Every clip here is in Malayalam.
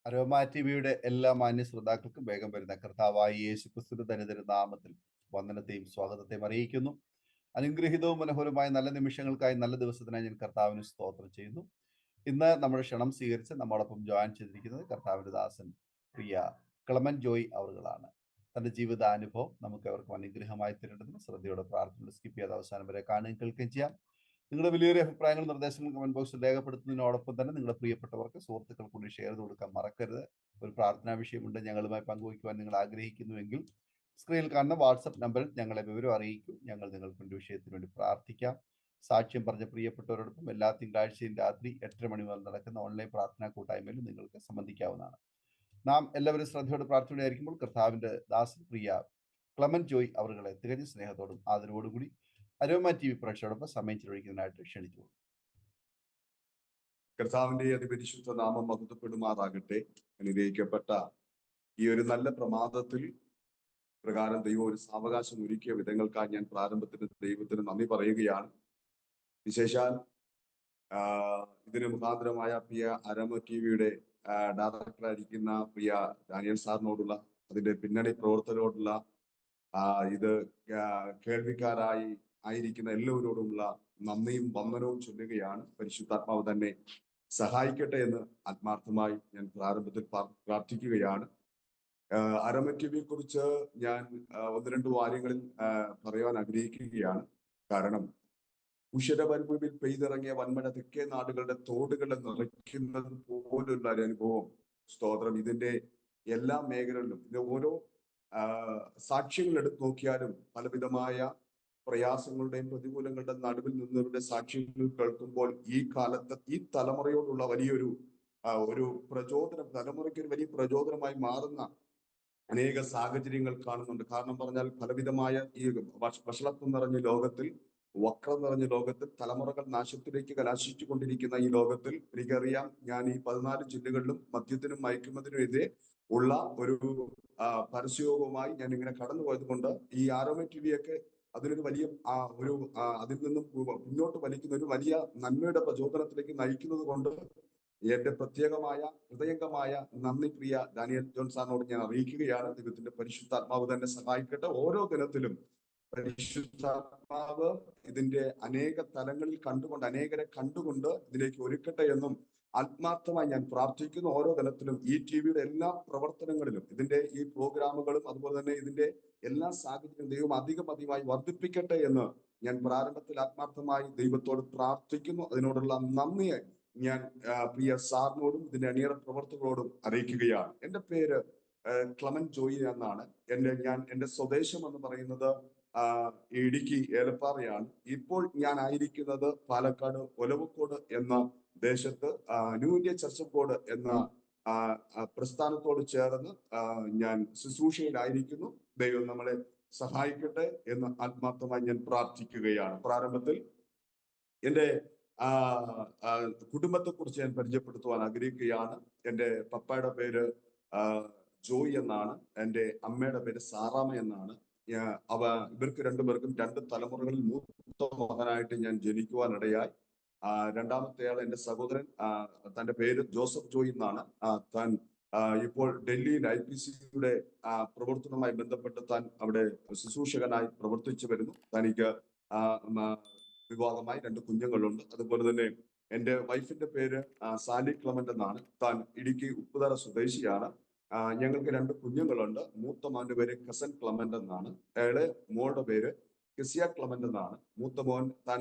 അരോമ ടിവിയുടെ എല്ലാ മാന്യ ശ്രോതാക്കൾക്കും വേഗം വരുന്ന കർത്താവായ യേശു ക്രിസ്തുവിന്റെ ധനിതര നാമത്തിൽ വന്ദനത്തെയും സ്വാഗതത്തെയും അറിയിക്കുന്നു. അനുഗ്രഹീതവും മനോഹരമായ നല്ല നിമിഷങ്ങൾക്കായി നല്ല ദിവസത്തിനായി ഞാൻ കർത്താവിന് സ്തോത്രം ചെയ്യുന്നു. ഇന്ന് നമ്മുടെ ക്ഷണം സ്വീകരിച്ച് നമ്മോടൊപ്പം ജോയിൻ ചെയ്തിരിക്കുന്നത് കർത്താവിന്റെ ദാസൻ പ്രിയ ക്ലമൻ ജോയ് അവറുകളാണ്. തന്റെ ജീവിതാനുഭവം നമുക്ക് അവർക്കും അനുഗ്രഹമായി തരേണ്ടതിന് ശ്രദ്ധയോടെ പ്രാർത്ഥന സ്കിപ്പ് ചെയ്ത് അവസാനം വരെ കാണുകയും കേൾക്കുകയും ചെയ്യാം. നിങ്ങളുടെ വലിയൊരു അഭിപ്രായങ്ങളും നിർദ്ദേശങ്ങളും കമന്റ് ബോക്സിൽ രേഖപ്പെടുത്തുന്നതിനോടൊപ്പം തന്നെ നിങ്ങളുടെ പ്രിയപ്പെട്ടവർക്ക് സുഹൃത്തുക്കൾ കൂടി ഷെയർ ചെയ്ത് കൊടുക്കാൻ മറക്കരുത്. ഒരു പ്രാർത്ഥനാ വിഷയമുണ്ട് ഞങ്ങളുമായി പങ്കുവയ്ക്കുവാൻ നിങ്ങൾ ആഗ്രഹിക്കുന്നുവെങ്കിൽ സ്ക്രീനിൽ കാണുന്ന വാട്സപ്പ് നമ്പറിൽ ഞങ്ങളെ വിവരം അറിയിക്കൂ. ഞങ്ങൾ നിങ്ങൾക്ക് വേണ്ടി വിഷയത്തിന് വേണ്ടി പ്രാർത്ഥിക്കാം. സാക്ഷ്യം പറഞ്ഞ പ്രിയപ്പെട്ടവരോടൊപ്പം എല്ലാ തിങ്കളാഴ്ചയും രാത്രി 8:30 മണി മുതൽ നടക്കുന്ന ഓൺലൈൻ പ്രാർത്ഥനാ കൂട്ടായ്മയിൽ നിങ്ങൾക്ക് സംബന്ധിക്കാവുന്നതാണ്. നാം എല്ലാവരും ശ്രദ്ധയോടെ പ്രാർത്ഥനയായിരിക്കുമ്പോൾ കർത്താവിന്റെ ദാസൻ പ്രിയ ക്ലമൻ ജോയ് അവറുകളെ തികഞ്ഞ സ്നേഹത്തോടും ആദരവോടുകൂടി അരോമ ടി വി പ്രേക്ഷകരോടൊപ്പം സമയം ചെലവഴിക്കുന്നതിനായിട്ട് ക്ഷണിച്ചു. കർത്താവിന്റെ അതിപരിശുദ്ധ നാമം മഹത്വപ്പെടുമാറാകട്ടെ. അനുഗ്രഹിക്കപ്പെട്ട ഈ ഒരു നല്ല പ്രമാദത്തിൽ പ്രകാരം ദൈവം ഒരു സാവകാശം ഒരുക്കിയ വിധങ്ങൾക്കായി ഞാൻ പ്രാരംഭത്തിന് ദൈവത്തിന് നന്ദി പറയുകയാണ്. വിശേഷാൽ ഇതിന് മുഖാന്തരമായ പ്രിയ അരോമ ടി വിയുടെ ഡയറക്ടറായിരിക്കുന്ന പ്രിയ ഡാനിയൽ സാറിനോടുള്ള, അതിന്റെ പിന്നണി പ്രവർത്തകരോടുള്ള, ഇത് കേൾവിക്കാരായി ആയിരിക്കുന്ന എല്ലാവരോടുമുള്ള നന്ദിയും വന്ദനവും ചൊല്ലുകയാണ്. പരിശുദ്ധാത്മാവ് തന്നെ സഹായിക്കട്ടെ എന്ന് ആത്മാർത്ഥമായി ഞാൻ പ്രാരംഭത്തിൽ പ്രാർത്ഥിക്കുകയാണ്. അരോമ ടി വിയെ കുറിച്ച് ഞാൻ ഒന്ന് രണ്ട് കാര്യങ്ങളിൽ പറയാൻ ആഗ്രഹിക്കുകയാണ്. കാരണം ഉഷരമരുഭൂമിയിൽ പെയ്തിറങ്ങിയ വൻമഴ തെക്കേ നാടുകളുടെ തോടുകളെ നിറയ്ക്കുന്നത് പോലുള്ള ഒരു അനുഭവം, സ്തോത്രം, ഇതിന്റെ എല്ലാ മേഖലകളിലും ഇത് ഓരോ സാക്ഷ്യങ്ങൾ എടുത്തു നോക്കിയാലും പലവിധമായ പ്രയാസങ്ങളുടെയും പ്രതികൂലങ്ങളുടെയും നടുവിൽ നിന്നവരുടെ സാക്ഷ്യങ്ങൾ കേൾക്കുമ്പോൾ ഈ കാലത്ത് ഈ തലമുറയോടുള്ള വലിയൊരു ഒരു പ്രചോദനം, തലമുറയ്ക്ക് ഒരു വലിയ പ്രചോദനമായി മാറുന്ന അനേക സാഹചര്യങ്ങൾ കാണുന്നുണ്ട്. കാരണം പറഞ്ഞാൽ പലവിധമായ ഈ വഷളത്വം നിറഞ്ഞ ലോകത്തിൽ, വക്രം നിറഞ്ഞ ലോകത്തിൽ, തലമുറകൾ നാശത്തിലേക്ക് കലാശിച്ചു കൊണ്ടിരിക്കുന്ന ഈ ലോകത്തിൽ എനിക്കറിയാം, ഞാൻ ഈ 14 ജില്ലകളിലും മദ്യത്തിനും മയക്കുമതിനുമെതിരെ ഉള്ള ഒരു പരസ്യവുമായി ഞാൻ ഇങ്ങനെ കടന്നു പോയത് കൊണ്ട് ഈ അരോമ ടി വിയൊക്കെ അതിനൊരു വലിയ അതിൽ നിന്നും മുന്നോട്ട് വലിക്കുന്ന ഒരു വലിയ നന്മയുടെ പ്രചോദനത്തിലേക്ക് നയിക്കുന്നത് കൊണ്ട് എന്റെ പ്രത്യേകമായ ഹൃദയംഗമായ നന്ദി പ്രിയ ഡാനിയൽ ജോൺ സാറിനോട് ഞാൻ അറിയിക്കുകയാണ്. ദൈവത്തിന്റെ പരിശുദ്ധാത്മാവ് തന്നെ സഹായിക്കട്ടെ. ഓരോ ദിനത്തിലും പരിശുദ്ധാത്മാവ് ഇതിന്റെ അനേക തലങ്ങളിൽ കണ്ടുകൊണ്ട്, അനേകരെ കണ്ടുകൊണ്ട് ഇതിലേക്ക് ഒരുക്കട്ടെ എന്നും ആത്മാർത്ഥമായി ഞാൻ പ്രാർത്ഥിക്കുന്നു. ഓരോ തലത്തിലും ഈ ടി വിയുടെ എല്ലാ പ്രവർത്തനങ്ങളിലും, ഇതിന്റെ ഈ പ്രോഗ്രാമുകളും അതുപോലെ തന്നെ ഇതിന്റെ എല്ലാ സാഹചര്യങ്ങളും ദൈവം അധികമായി വർദ്ധിപ്പിക്കട്ടെ എന്ന് ഞാൻ പ്രാരംഭത്തിൽ ആത്മാർത്ഥമായി ദൈവത്തോട് പ്രാർത്ഥിക്കുന്നു. അതിനോടുള്ള നന്ദിയെ ഞാൻ പ്രിയ സാറിനോടും ഇതിന്റെ അണിയറ പ്രവർത്തകരോടും അറിയിക്കുകയാണ്. എന്റെ പേര് ക്ലമൻ ജോയി എന്നാണ്. എന്റെ സ്വദേശം എന്ന് പറയുന്നത് ഇടുക്കി ഏലപ്പാറയാണ്. ഇപ്പോൾ ഞാൻ ആയിരിക്കുന്നത് പാലക്കാട് ഒലവക്കോട് എന്ന ദേശത്ത് new India church of God എന്ന പ്രസ്ഥാനത്തോട് ചേർന്ന് ഞാൻ ശുശ്രൂഷയിലായിരിക്കുന്നു. ദൈവം നമ്മളെ സഹായിക്കട്ടെ എന്ന് ആത്മാർത്ഥമായി ഞാൻ പ്രാർത്ഥിക്കുകയാണ്. പ്രാരംഭത്തിൽ എന്റെ കുടുംബത്തെ കുറിച്ച് ഞാൻ പരിചയപ്പെടുത്തുവാൻ ആഗ്രഹിക്കുകയാണ്. എൻ്റെ പപ്പയുടെ പേര് ജോയ് എന്നാണ്. എൻ്റെ അമ്മയുടെ പേര് സാറാമ എന്നാണ്. ഇവർക്ക് രണ്ടുപേർക്കും 2 തലമുറകളിൽ മൂത്ത മകനായിട്ട് ഞാൻ ജനിക്കുവാനിടയായി. രണ്ടാമത്തെ ആൾ എൻ്റെ സഹോദരൻ, തന്റെ പേര് ജോസഫ് ജോയ് എന്നാണ്. താൻ ഇപ്പോൾ ഡൽഹിയിൽ IPCയുടെ പ്രവർത്തനവുമായി ബന്ധപ്പെട്ട് താൻ അവിടെ ശുശ്രൂഷകനായി പ്രവർത്തിച്ചു വരുന്നു. തനിക്ക് വിവാഹമായി 2 കുഞ്ഞുങ്ങളുണ്ട്. അതുപോലെ തന്നെ എൻ്റെ വൈഫിന്റെ പേര് സാലി ക്ലമന്റ് എന്നാണ്. താൻ ഇടുക്കി ഉപ്പുതറ സ്വദേശിയാണ്. ഞങ്ങൾക്ക് 2 കുഞ്ഞുങ്ങളുണ്ട്. മൂത്ത മോന്റെ പേര് കസൻ ക്ലമന്റ് എന്നാണ്. അയാളെ മോളുടെ പേര് കെസിയ ക്ലമന്റ് എന്നാണ്. മൂത്ത മോൻ താൻ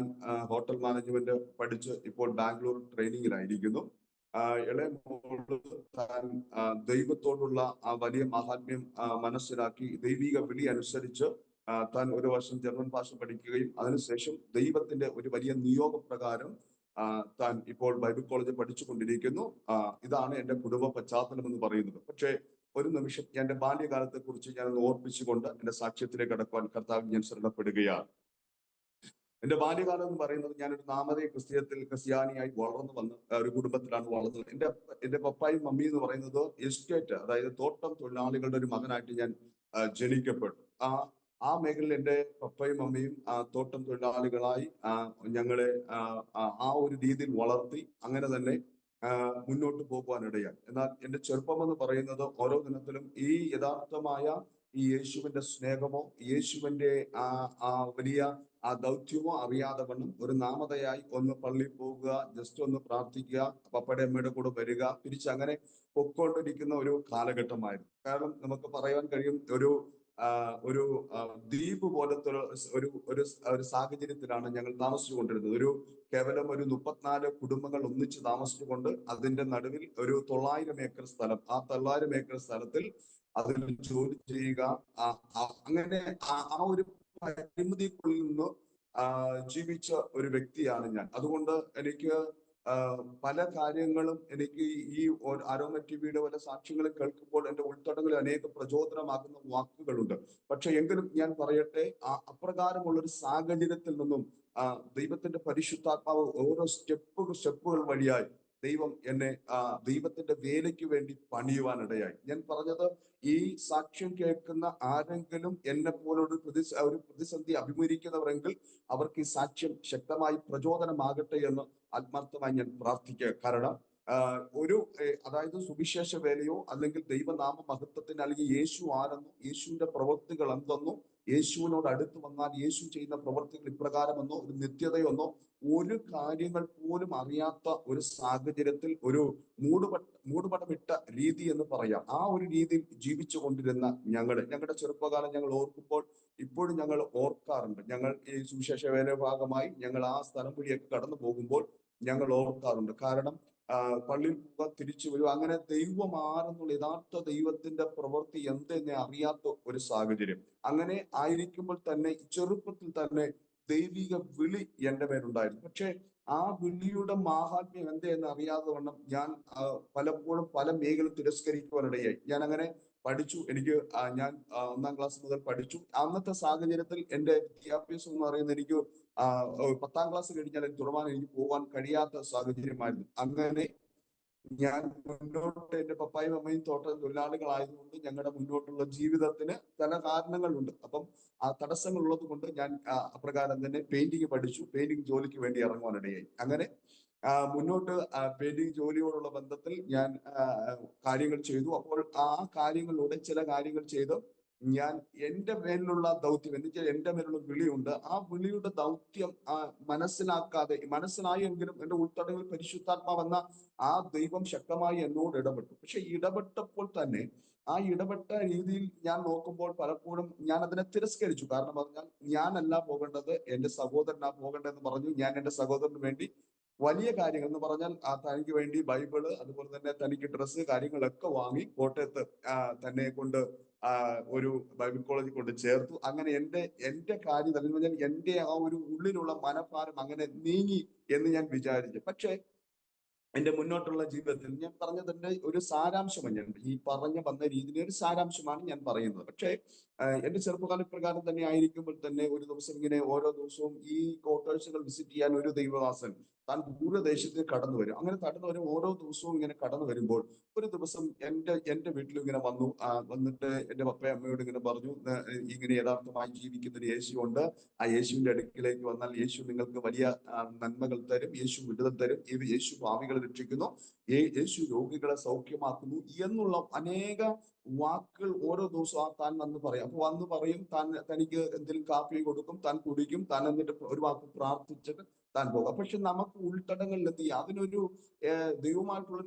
ഹോട്ടൽ മാനേജ്മെന്റ് പഠിച്ച് ഇപ്പോൾ ബാംഗ്ലൂർ ട്രെയിനിങ്ങിലായിരിക്കുന്നു. ഇളയ മോള് താൻ ദൈവത്തോടുള്ള ആ വലിയ മഹാത്മ്യം മനസ്സിലാക്കി ദൈവിക വിളി അനുസരിച്ച് താൻ 1 വർഷം ജർമ്മൻ ഭാഷ പഠിക്കുകയും അതിനുശേഷം ദൈവത്തിന്റെ ഒരു വലിയ നിയോഗപ്രകാരം താൻ ഇപ്പോൾ ബൈബിൾ കോളേജിൽ പഠിച്ചുകൊണ്ടിരിക്കുന്നു. ഇതാണ് എൻ്റെ കുടുംബ പശ്ചാത്തലം എന്ന് പറയുന്നത്. പക്ഷേ ഒരു നിമിഷം എൻ്റെ ബാല്യകാലത്തെ കുറിച്ച് ഞാൻ ഓർപ്പിച്ചുകൊണ്ട് എൻ്റെ സാക്ഷ്യത്തിലേക്ക് കടക്കുവാൻ കർത്താവ് ഞാൻ ശരണപ്പെടുകയാണ്. എൻ്റെ ബാല്യകാലം എന്ന് പറയുന്നത്, ഞാനൊരു നാമതേ ക്രിസ്ത്യാനിയായി വളർന്നു വന്ന ഒരു കുടുംബത്തിലാണ് വളർന്നത്. എൻ്റെ പപ്പായും മമ്മിയും എന്ന് പറയുന്നത് എസ്റ്റേറ്റ്, അതായത് തോട്ടം തൊഴിലാളികളുടെ ഒരു മകനായിട്ട് ഞാൻ ജനിക്കപ്പെട്ടു. ആ മേഖലയിൽ എൻ്റെ പപ്പയും മമ്മിയും തോട്ടം തൊഴിലാളികളായി ഞങ്ങളെ ആ ഒരു രീതിയിൽ വളർത്തി. അങ്ങനെ തന്നെ മുന്നോട്ട് പോകുവാനിടയായി. എന്നാൽ എന്റെ ചെറുപ്പം എന്ന് പറയുന്നത് ഓരോ ദിനത്തിലും ഈ യഥാർത്ഥമായ ഈ യേശുവിന്റെ സ്നേഹമോ യേശുവിന്റെ ആ ആ വലിയ ആ ദൗത്യമോ അറിയാതെ വണ്ണം ഒരു നാമതയായി ഒന്ന് പള്ളിയിൽ പോകുക, ജസ്റ്റ് ഒന്ന് പ്രാർത്ഥിക്കുക, പപ്പയുടെ അമ്മയുടെ കൂടെ വരിക, തിരിച്ചങ്ങനെ പൊക്കോണ്ടിരിക്കുന്ന ഒരു കാലഘട്ടമായിരുന്നു. കാരണം നമുക്ക് പറയാൻ കഴിയും ഒരു ദ്വീപ് പോലത്തെ ഒരു ഒരു ഒരു സാഹചര്യത്തിലാണ് ഞങ്ങൾ താമസിച്ചുകൊണ്ടിരുന്നത്. കേവലം ഒരു 34 കുടുംബങ്ങൾ ഒന്നിച്ച് താമസിച്ചുകൊണ്ട് അതിന്റെ നടുവിൽ ഒരു 900 ഏക്കർ സ്ഥലം, ആ 900 ഏക്കർ സ്ഥലത്തിൽ അതിൽ ജോലി ചെയ്യുക, അങ്ങനെ ആ ഒരു പരിമിതിക്കുള്ളിൽ നിന്ന് ജീവിച്ച ഒരു വ്യക്തിയാണ് ഞാൻ. അതുകൊണ്ട് എനിക്ക് പല കാര്യങ്ങളും എനിക്ക് ഈ ആരോമ ടിവിയുടെ പല സാക്ഷ്യങ്ങളും കേൾക്കുമ്പോൾ എന്റെ ഉൾത്തടങ്ങളിൽ അനേക പ്രചോദനമാകുന്ന വാക്കുകളുണ്ട്. പക്ഷെ എങ്കിലും ഞാൻ പറയട്ടെ, അപ്രകാരമുള്ള ഒരു സാഹചര്യത്തിൽ നിന്നും ദൈവത്തിന്റെ പരിശുദ്ധാത്മാവ് ഓരോ സ്റ്റെപ്പുകൾ വഴിയായി ദൈവം എന്നെ ദൈവത്തിന്റെ വേലയ്ക്ക് വേണ്ടി പണിയുവാനിടയായി. ഞാൻ പറഞ്ഞത്, ഈ സാക്ഷ്യം കേൾക്കുന്ന ആരെങ്കിലും എന്നെ പോലൊരു ഒരു പ്രതിസന്ധി അഭിമുഖീകരിക്കുന്നവരെങ്കിൽ അവർക്ക് ഈ സാക്ഷ്യം ശക്തമായി പ്രചോദനമാകട്ടെ എന്ന് ആത്മാർത്ഥമായി ഞാൻ പ്രാർത്ഥിക്കുക. കാരണം അതായത് സുവിശേഷ വേലയോ അല്ലെങ്കിൽ ദൈവനാമ മഹത്വത്തിന് അല്ലെങ്കിൽ യേശു ആരെന്നോ യേശുവിന്റെ പ്രവൃത്തികൾ എന്തെന്നോ യേശുവിനോട് അടുത്ത് വന്നാൽ യേശു ചെയ്യുന്ന പ്രവൃത്തികൾ ഇപ്രകാരമെന്നോ ഒരു നിത്യതയൊന്നോ ഒരു കാര്യങ്ങൾ പോലും അറിയാത്ത ഒരു സാഹചര്യത്തിൽ ഒരു മൂടുപടമിട്ട രീതി എന്ന് പറയാം, ആ ഒരു രീതിയിൽ ജീവിച്ചു കൊണ്ടിരുന്ന ഞങ്ങളുടെ ചെറുപ്പകാലം ഞങ്ങൾ ഓർക്കുമ്പോൾ ഇപ്പോഴും ഞങ്ങൾ ഓർക്കാറുണ്ട്. ഞങ്ങൾ ഈ സുവിശേഷ വേല ഭാഗമായി ഞങ്ങൾ ആ സ്ഥലം വഴിയൊക്കെ കടന്നു പോകുമ്പോൾ ഞങ്ങൾ ഓർക്കാറുണ്ട്. കാരണം പള്ളിയിൽ പോകാൻ തിരിച്ചു വരും, അങ്ങനെ ദൈവം ആരെന്നുള്ള യഥാർത്ഥ ദൈവത്തിന്റെ പ്രവൃത്തി എന്തെന്നെ അറിയാത്ത ഒരു സാഹചര്യം. അങ്ങനെ ആയിരിക്കുമ്പോൾ തന്നെ ചെറുപ്പത്തിൽ തന്നെ ദൈവിക വിളി എന്റെ മേലുണ്ടായിരുന്നു. പക്ഷെ ആ വിളിയുടെ മാഹാത്മ്യം എന്തെന്ന് അറിയാതെ വണ്ണം ഞാൻ പലപ്പോഴും പല മേഖല തിരസ്കരിക്കുവാനിടയായി. ഞാൻ അങ്ങനെ പഠിച്ചു. ഞാൻ 1-ാം ക്ലാസ് മുതൽ പഠിച്ചു. അന്നത്തെ സാഹചര്യത്തിൽ എന്റെ വിദ്യാഭ്യാസം എന്ന് പറയുന്നത് എനിക്ക് 10-ാം ക്ലാസ് കഴിഞ്ഞാൽ തുടരാൻ എനിക്ക് പോകാൻ കഴിയാത്ത സാഹചര്യമായിരുന്നു. അങ്ങനെ ഞാൻ മുന്നോട്ട്, എന്റെ പപ്പായും അമ്മയും തോട്ട തൊഴിലാളികളായതുകൊണ്ട് ഞങ്ങളുടെ മുന്നോട്ടുള്ള ജീവിതത്തിന് പല കാരണങ്ങളുണ്ട്. അപ്പം ആ തടസ്സങ്ങൾ ഉള്ളത് കൊണ്ട് ഞാൻ അപ്രകാരം തന്നെ പെയിന്റിങ് പഠിച്ചു. പെയിന്റിങ് ജോലിക്ക് വേണ്ടി ഇറങ്ങുവാനിടയായി. അങ്ങനെ മുന്നോട്ട് പെയിന്റിങ് ജോലിയോടുള്ള ബന്ധത്തിൽ ഞാൻ കാര്യങ്ങൾ ചെയ്തു. അപ്പോൾ ആ കാര്യങ്ങളിലൂടെ ചില കാര്യങ്ങൾ ചെയ്ത് ഞാൻ എന്റെ മേലുള്ള ദൗത്യം എന്ന് വെച്ചാൽ എന്റെ മേലുള്ള വിളിയുണ്ട്, ആ വിളിയുടെ ദൗത്യം മനസ്സിലായെങ്കിലും എന്റെ ഉൾത്തടങ്ങളിൽ പരിശുദ്ധാത്മാവെന്ന ആ ദൈവം ശക്തമായി എന്നോട് ഇടപെട്ടു. പക്ഷെ ഇടപെട്ടപ്പോൾ തന്നെ ആ ഇടപെട്ട രീതിയിൽ ഞാൻ നോക്കുമ്പോൾ പലപ്പോഴും ഞാൻ അതിനെ തിരസ്കരിച്ചു. കാരണം പറഞ്ഞാൽ ഞാനല്ല പോകേണ്ടത്, എന്റെ സഹോദരനാ പോകേണ്ടതെന്ന് പറഞ്ഞു. ഞാൻ എന്റെ സഹോദരന് വേണ്ടി വലിയ കാര്യങ്ങൾ എന്ന് പറഞ്ഞാൽ തനിക്ക് വേണ്ടി ബൈബിള്, അതുപോലെ തന്നെ തനിക്ക് ഡ്രസ്സ് കാര്യങ്ങളൊക്കെ വാങ്ങി കോട്ടയത്ത് തന്നെ കൊണ്ട് ഒരു ബൈബിൾ കോളേജിൽ കൊണ്ട് ചേർത്തു. അങ്ങനെ എന്റെ കാര്യം എന്ന് പറഞ്ഞാൽ എന്റെ ആ ഒരു ഉള്ളിലുള്ള മനഭാരം അങ്ങനെ നീങ്ങി എന്ന് ഞാൻ വിചാരിച്ചു. പക്ഷെ എന്റെ മുന്നോട്ടുള്ള ജീവിതത്തിൽ ഞാൻ പറഞ്ഞതിന്റെ ഒരു സാരാംശമാണ്, ഞാൻ ഈ പറഞ്ഞു വന്ന രീതിയിലെ ഒരു സാരാംശമാണ് ഞാൻ പറയുന്നത്. പക്ഷേ എന്റെ ചെറുപ്പകാല പ്രകാരം തന്നെ ആയിരിക്കുമ്പോൾ തന്നെ ഒരു ദിവസം ഇങ്ങനെ ഓരോ ദിവസവും ഈ ക്വാർട്ടേഴ്സുകൾ വിസിറ്റ് ചെയ്യാൻ ഒരു ദൈവദാസൻ താൻ ദൂരദേശത്ത് കടന്നു വരും. അങ്ങനെ കടന്നു വരും, ഓരോ ദിവസവും ഇങ്ങനെ കടന്നു വരുമ്പോൾ ഒരു ദിവസം എന്റെ വീട്ടിൽ ഇങ്ങനെ വന്നിട്ട് എന്റെ പപ്പയും അമ്മയോട് ഇങ്ങനെ പറഞ്ഞു, ഇങ്ങനെ യഥാർത്ഥമായി ജീവിക്കുന്ന ഒരു യേശു ഉണ്ട്, ആ യേശുവിന്റെ അടുക്കിലേക്ക് വന്നാൽ യേശു നിങ്ങൾക്ക് വലിയ നന്മകൾ തരും, യേശു വിടുതൽ തരും, യേശു ഭാവികളെ രക്ഷിക്കുന്നു, യേശു രോഗികളെ സൗഖ്യമാക്കുന്നു എന്നുള്ള അനേക വാക്കുകൾ ഓരോ ദിവസവും താൻ വന്ന് പറയും. അപ്പൊ വന്ന് പറയും, തനിക്ക് എന്തെങ്കിലും കാപ്പി കൊടുക്കും, താൻ കുടിക്കും, താൻ എന്നിട്ട് ഒരു വാക്ക് പ്രാർത്ഥിച്ചിട്ട് താൻ പോകും. പക്ഷെ നമുക്ക് ഉൾത്തടങ്ങളിലെത്തി അതിനൊരു ദൈവമായിട്ടുള്ള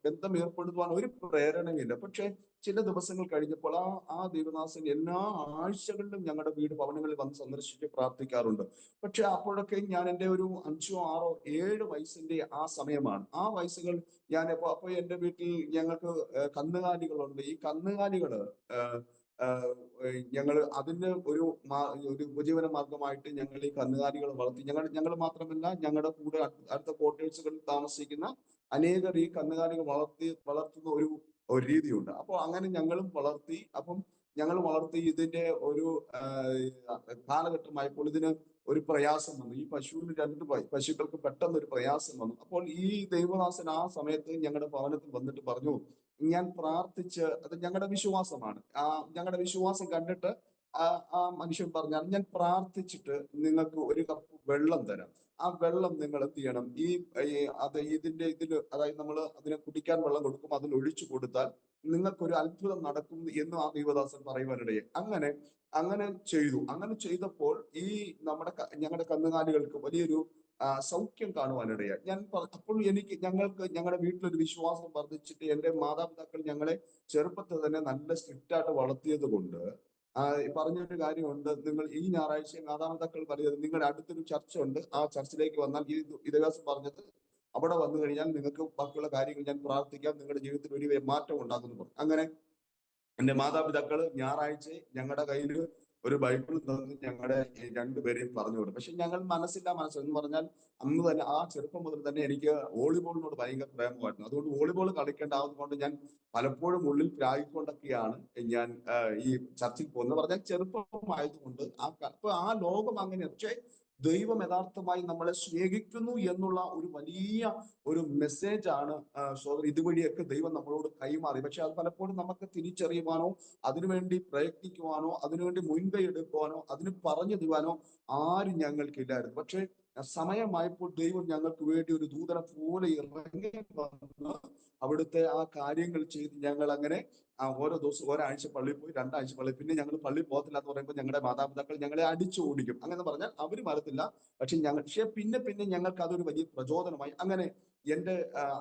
ബന്ധം ഏർപ്പെടുത്തുവാൻ ഒരു പ്രേരണയില്ല. പക്ഷെ ചില ദിവസങ്ങൾ കഴിഞ്ഞപ്പോൾ ആ ദൈവദാസൻ എല്ലാ ആഴ്ചകളിലും ഞങ്ങളുടെ ഭവനങ്ങളിൽ വന്ന് സന്ദർശിച്ച് പ്രാർത്ഥിക്കാറുണ്ട്. പക്ഷെ അപ്പോഴൊക്കെ ഞാൻ എൻ്റെ ഒരു 5, 6, 7 വയസ്സിന്റെ ആ സമയമാണ്. ആ വയസ്സുകൾ അപ്പൊ എന്റെ വീട്ടിൽ ഞങ്ങൾക്ക് കന്നുകാലികളുണ്ട്. ഈ കന്നുകാലികള് ഞങ്ങൾ അതിന് ഒരു ഉപജീവന മാർഗമായിട്ട് ഞങ്ങൾ ഈ കന്നുകാലികൾ വളർത്തി. ഞങ്ങൾ മാത്രമല്ല, ഞങ്ങളുടെ കൂടെ അടുത്ത ക്വാർട്ടേഴ്സുകളിൽ താമസിക്കുന്ന അനേകർ ഈ കന്നുകാലികൾ വളർത്തുന്ന ഒരു രീതിയുണ്ട്. അപ്പോൾ അങ്ങനെ ഞങ്ങളും വളർത്തി. അപ്പം ഞങ്ങൾ വളർത്തി ഇതിന്റെ ഒരു കാലഘട്ടമായപ്പോൾ ഇതിന് ഒരു പ്രയാസം വന്നു. ഈ പശുവിന് 2 പശുക്കൾക്ക് പെട്ടെന്ന് ഒരു പ്രയാസം വന്നു. അപ്പോൾ ഈ ദൈവദാസൻ ആ സമയത്ത് ഞങ്ങളുടെ ഭവനത്തിൽ വന്നിട്ട് പറഞ്ഞു, ഞാൻ പ്രാർത്ഥിച്ച്, അത് ഞങ്ങളുടെ വിശ്വാസമാണ്, ഞങ്ങളുടെ വിശ്വാസം കണ്ടിട്ട് ആ മനുഷ്യൻ പറഞ്ഞാൽ, ഞാൻ പ്രാർത്ഥിച്ചിട്ട് നിങ്ങൾക്ക് ഒരു കപ്പ് വെള്ളം തരാം. ആ വെള്ളം നിങ്ങൾ എന്ത് ചെയ്യണം, ഇതിന് അതായത് നമ്മൾ അതിനെ കുടിക്കാൻ വെള്ളം കൊടുക്കും, അതിൽ ഒഴിച്ചു കൊടുത്താൽ നിങ്ങൾക്കൊരു അത്ഭുതം നടക്കും എന്ന് ആ ദൈവദാസൻ പറയുവാനിടയെ. അങ്ങനെ ചെയ്തു. അങ്ങനെ ചെയ്തപ്പോൾ ഈ ഞങ്ങളുടെ കന്നുകാലികൾക്ക് വലിയൊരു സൗഖ്യം കാണുവാനിടയായി. അപ്പോൾ ഞങ്ങളുടെ വീട്ടിലൊരു വിശ്വാസം വർദ്ധിച്ചിട്ട് എന്റെ മാതാപിതാക്കൾ ഞങ്ങളെ ചെറുപ്പത്തിൽ തന്നെ നല്ല സ്ട്രിക്റ്റ് ആയിട്ട് വളർത്തിയത് കൊണ്ട് പറഞ്ഞൊരു കാര്യമുണ്ട്. നിങ്ങൾ ഈ ഞായറാഴ്ച മാതാപിതാക്കൾ പറയുന്നത്, നിങ്ങളുടെ അടുത്തൊരു ചർച്ച ഉണ്ട്, ആ ചർച്ചിലേക്ക് വന്നാൽ ഈ ഇതവാസം പറഞ്ഞത് അവിടെ വന്നു കഴിഞ്ഞാൽ നിങ്ങൾക്ക് ബാക്കിയുള്ള കാര്യങ്ങൾ ഞാൻ പ്രാർത്ഥിക്കാം, നിങ്ങളുടെ ജീവിതത്തിൽ ഒരു മാറ്റം ഉണ്ടാകുന്നു പറഞ്ഞു. അങ്ങനെ എന്റെ മാതാപിതാക്കൾ ഞായറാഴ്ച ഞങ്ങളുടെ കയ്യിൽ ഒരു ബൈബിൾ തന്ന് ഞങ്ങളുടെ രണ്ടുപേരെയും പറഞ്ഞു കൊടുക്കും. പക്ഷെ ഞങ്ങൾ എന്ന് പറഞ്ഞാൽ അന്ന് തന്നെ ആ ചെറുപ്പം മുതൽ തന്നെ എനിക്ക് വോളിബോളിനോട് ഭയങ്കര പ്രേമമായിരുന്നു. അതുകൊണ്ട് വോളിബോൾ കളിക്കേണ്ടാവുന്നത് ഞാൻ പലപ്പോഴും ഉള്ളിൽ പ്രായിക്കൊണ്ടൊക്കെയാണ് ഞാൻ ഈ ചർച്ചിൽ പോകുന്നത്. പറഞ്ഞാൽ ചെറുപ്പമായതുകൊണ്ട് അപ്പൊ ആ ലോകം അങ്ങനെ. പക്ഷേ ദൈവം യഥാർത്ഥമായി നമ്മളെ സ്നേഹിക്കുന്നു എന്നുള്ള ഒരു വലിയ ഒരു മെസ്സേജ് ആണ് ഇതുവഴിയൊക്കെ ദൈവം നമ്മളോട് കൈമാറി. പക്ഷെ അത് പലപ്പോഴും നമുക്ക് തിരിച്ചറിയുവാനോ അതിനുവേണ്ടി പ്രയത്നിക്കുവാനോ അതിനുവേണ്ടി മുൻകൈ എടുക്കുവാനോ അതിന് പറഞ്ഞു തരുവാനോ ആരും ഞങ്ങൾക്കില്ലായിരുന്നു. പക്ഷെ സമയമായപ്പോൾ ദൈവം ഞങ്ങൾക്ക് വേണ്ടി ഒരു ദൂതനെ പോലെ ഇറങ്ങി വന്ന് അവിടുത്തെ ആ കാര്യങ്ങൾ ചെയ്ത് ഞങ്ങൾ അങ്ങനെ ഓരോ ദിവസം ഒരാഴ്ച പള്ളിയിൽ പോയി, രണ്ടാഴ്ച പള്ളിയിൽ, പിന്നെ ഞങ്ങൾ പള്ളിയിൽ പോകത്തില്ല എന്ന് പറയുമ്പോൾ ഞങ്ങളുടെ മാതാപിതാക്കൾ ഞങ്ങളെ അടിച്ചു ഓടിക്കും. അങ്ങനെ പറഞ്ഞാൽ അവർ വരത്തില്ല, പക്ഷെ പിന്നെ ഞങ്ങൾക്ക് അതൊരു വലിയ പ്രചോദനമായി. അങ്ങനെ എന്റെ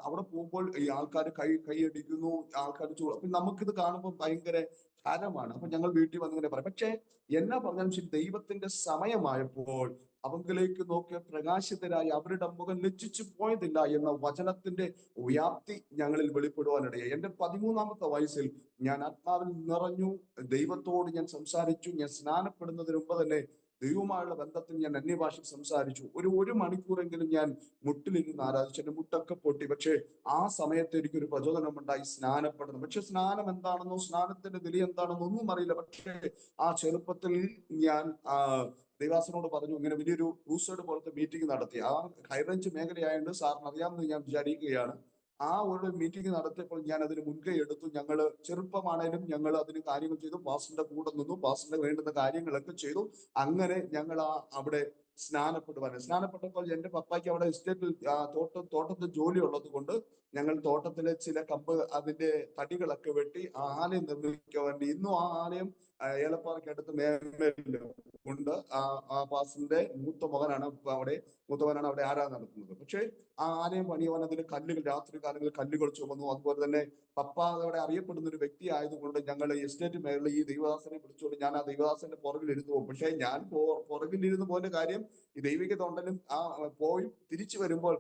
അവിടെ പോകുമ്പോൾ ഈ ആൾക്കാർ കൈയടിക്കുന്നു, ആൾക്കാർ അപ്പൊ നമുക്കിത് കാണുമ്പോൾ ഭയങ്കര ഹരമാണ്. അപ്പൊ ഞങ്ങൾ വീട്ടിൽ വന്നിങ്ങനെ പറയും. പക്ഷെ എന്നാ പറഞ്ഞാലും ശരി, ദൈവത്തിന്റെ സമയമായപ്പോൾ അവങ്കിലേക്ക് നോക്കിയ പ്രകാശിതരായി അവരുടെ മുഖം ലജ്ജിച്ചു പോയതില്ല എന്ന വചനത്തിന്റെ വ്യാപ്തി ഞങ്ങളിൽ വെളിപ്പെടുവാനിടയായി. എന്റെ 13-ാമത്തെ വയസ്സിൽ ഞാൻ ആത്മാവിൽ നിറഞ്ഞു, ദൈവത്തോട് ഞാൻ സംസാരിച്ചു. ഞാൻ സ്നാനപ്പെടുന്നതിന് മുമ്പ് തന്നെ ദൈവവുമായുള്ള ബന്ധത്തിൽ ഞാൻ അന്യഭാഷയിൽ സംസാരിച്ചു. ഒരു മണിക്കൂറെങ്കിലും ഞാൻ മുട്ടിലിരുന്ന് ആരാധിച്ചു. എന്റെ മുട്ടൊക്കെ പൊട്ടി. പക്ഷേ ആ സമയത്ത് എനിക്കൊരു പ്രചോദനമുണ്ടായി സ്നാനപ്പെടുന്നു. പക്ഷെ സ്നാനം എന്താണെന്നോ സ്നാനത്തിന്റെ വില എന്താണെന്നോ ഒന്നും അറിയില്ല. പക്ഷേ ആ ചെറുപ്പത്തിൽ ഞാൻ ദൈവാസനോട് പറഞ്ഞു, ഇങ്ങനെ വലിയൊരു ക്രൂസൈഡ് പോലത്തെ മീറ്റിംഗ് നടത്തി. ആ ഹൈറേഞ്ച് മേഖലയായതുകൊണ്ട് സാറിന് അറിയാമെന്ന് ഞാൻ വിചാരിക്കുകയാണ്. ആ ഒരു മീറ്റിംഗ് നടത്തിയപ്പോൾ ഞാൻ അതിന് മുൻകൈ എടുത്തു. ഞങ്ങൾ ചെറുപ്പമാണേലും ഞങ്ങൾ അതിന് കാര്യങ്ങൾ ചെയ്തു. പാസ്റ്ററിന്റെ കൂടെ നിന്നു, പാസ്റ്ററിന് വേണ്ടുന്ന കാര്യങ്ങളൊക്കെ ചെയ്തു. അങ്ങനെ ഞങ്ങൾ അവിടെ സ്നാനപ്പെട്ടപ്പോൾ എന്റെ പപ്പായ്ക്ക് അവിടെ എസ്റ്റേറ്റിൽ തോട്ടത്തിൽ ജോലി ഉള്ളത് കൊണ്ട് ഞങ്ങൾ തോട്ടത്തിലെ ചില അതിന്റെ തടികളൊക്കെ വെട്ടി ആലയം നിർമ്മിക്കാൻ വേണ്ടി, ഇന്നും ആ ആലയം ഏലപ്പാറയ്ക്കടുത്ത് ഉണ്ട്. ആ പാസ്റ്ററിന്റെ മൂത്തമകനാണ് അവിടെ ആരാധന നടത്തുന്നത്. പക്ഷേ ആ ആലയം പണിയുവാൻ അതിന് രാത്രി കാലങ്ങളിൽ കല്ലുകൾ ചുമന്നു. അതുപോലെ തന്നെ പപ്പ അവിടെ അറിയപ്പെടുന്ന ഒരു വ്യക്തി ആയതുകൊണ്ട് ഞങ്ങൾ എസ്റ്റേറ്റ് മേഖലയിൽ ഈ ദൈവദാസനെ പിടിച്ചുകൊണ്ട് ഞാൻ ആ ദൈവദാസന്റെ പുറകിൽ ഇരുന്ന് പോകും. പക്ഷെ ഞാൻ പുറകിലിരുന്ന് പോകുന്ന കാര്യം ഈ ദൈവിക തൊണ്ടലും പോയി തിരിച്ചു വരുമ്പോൾ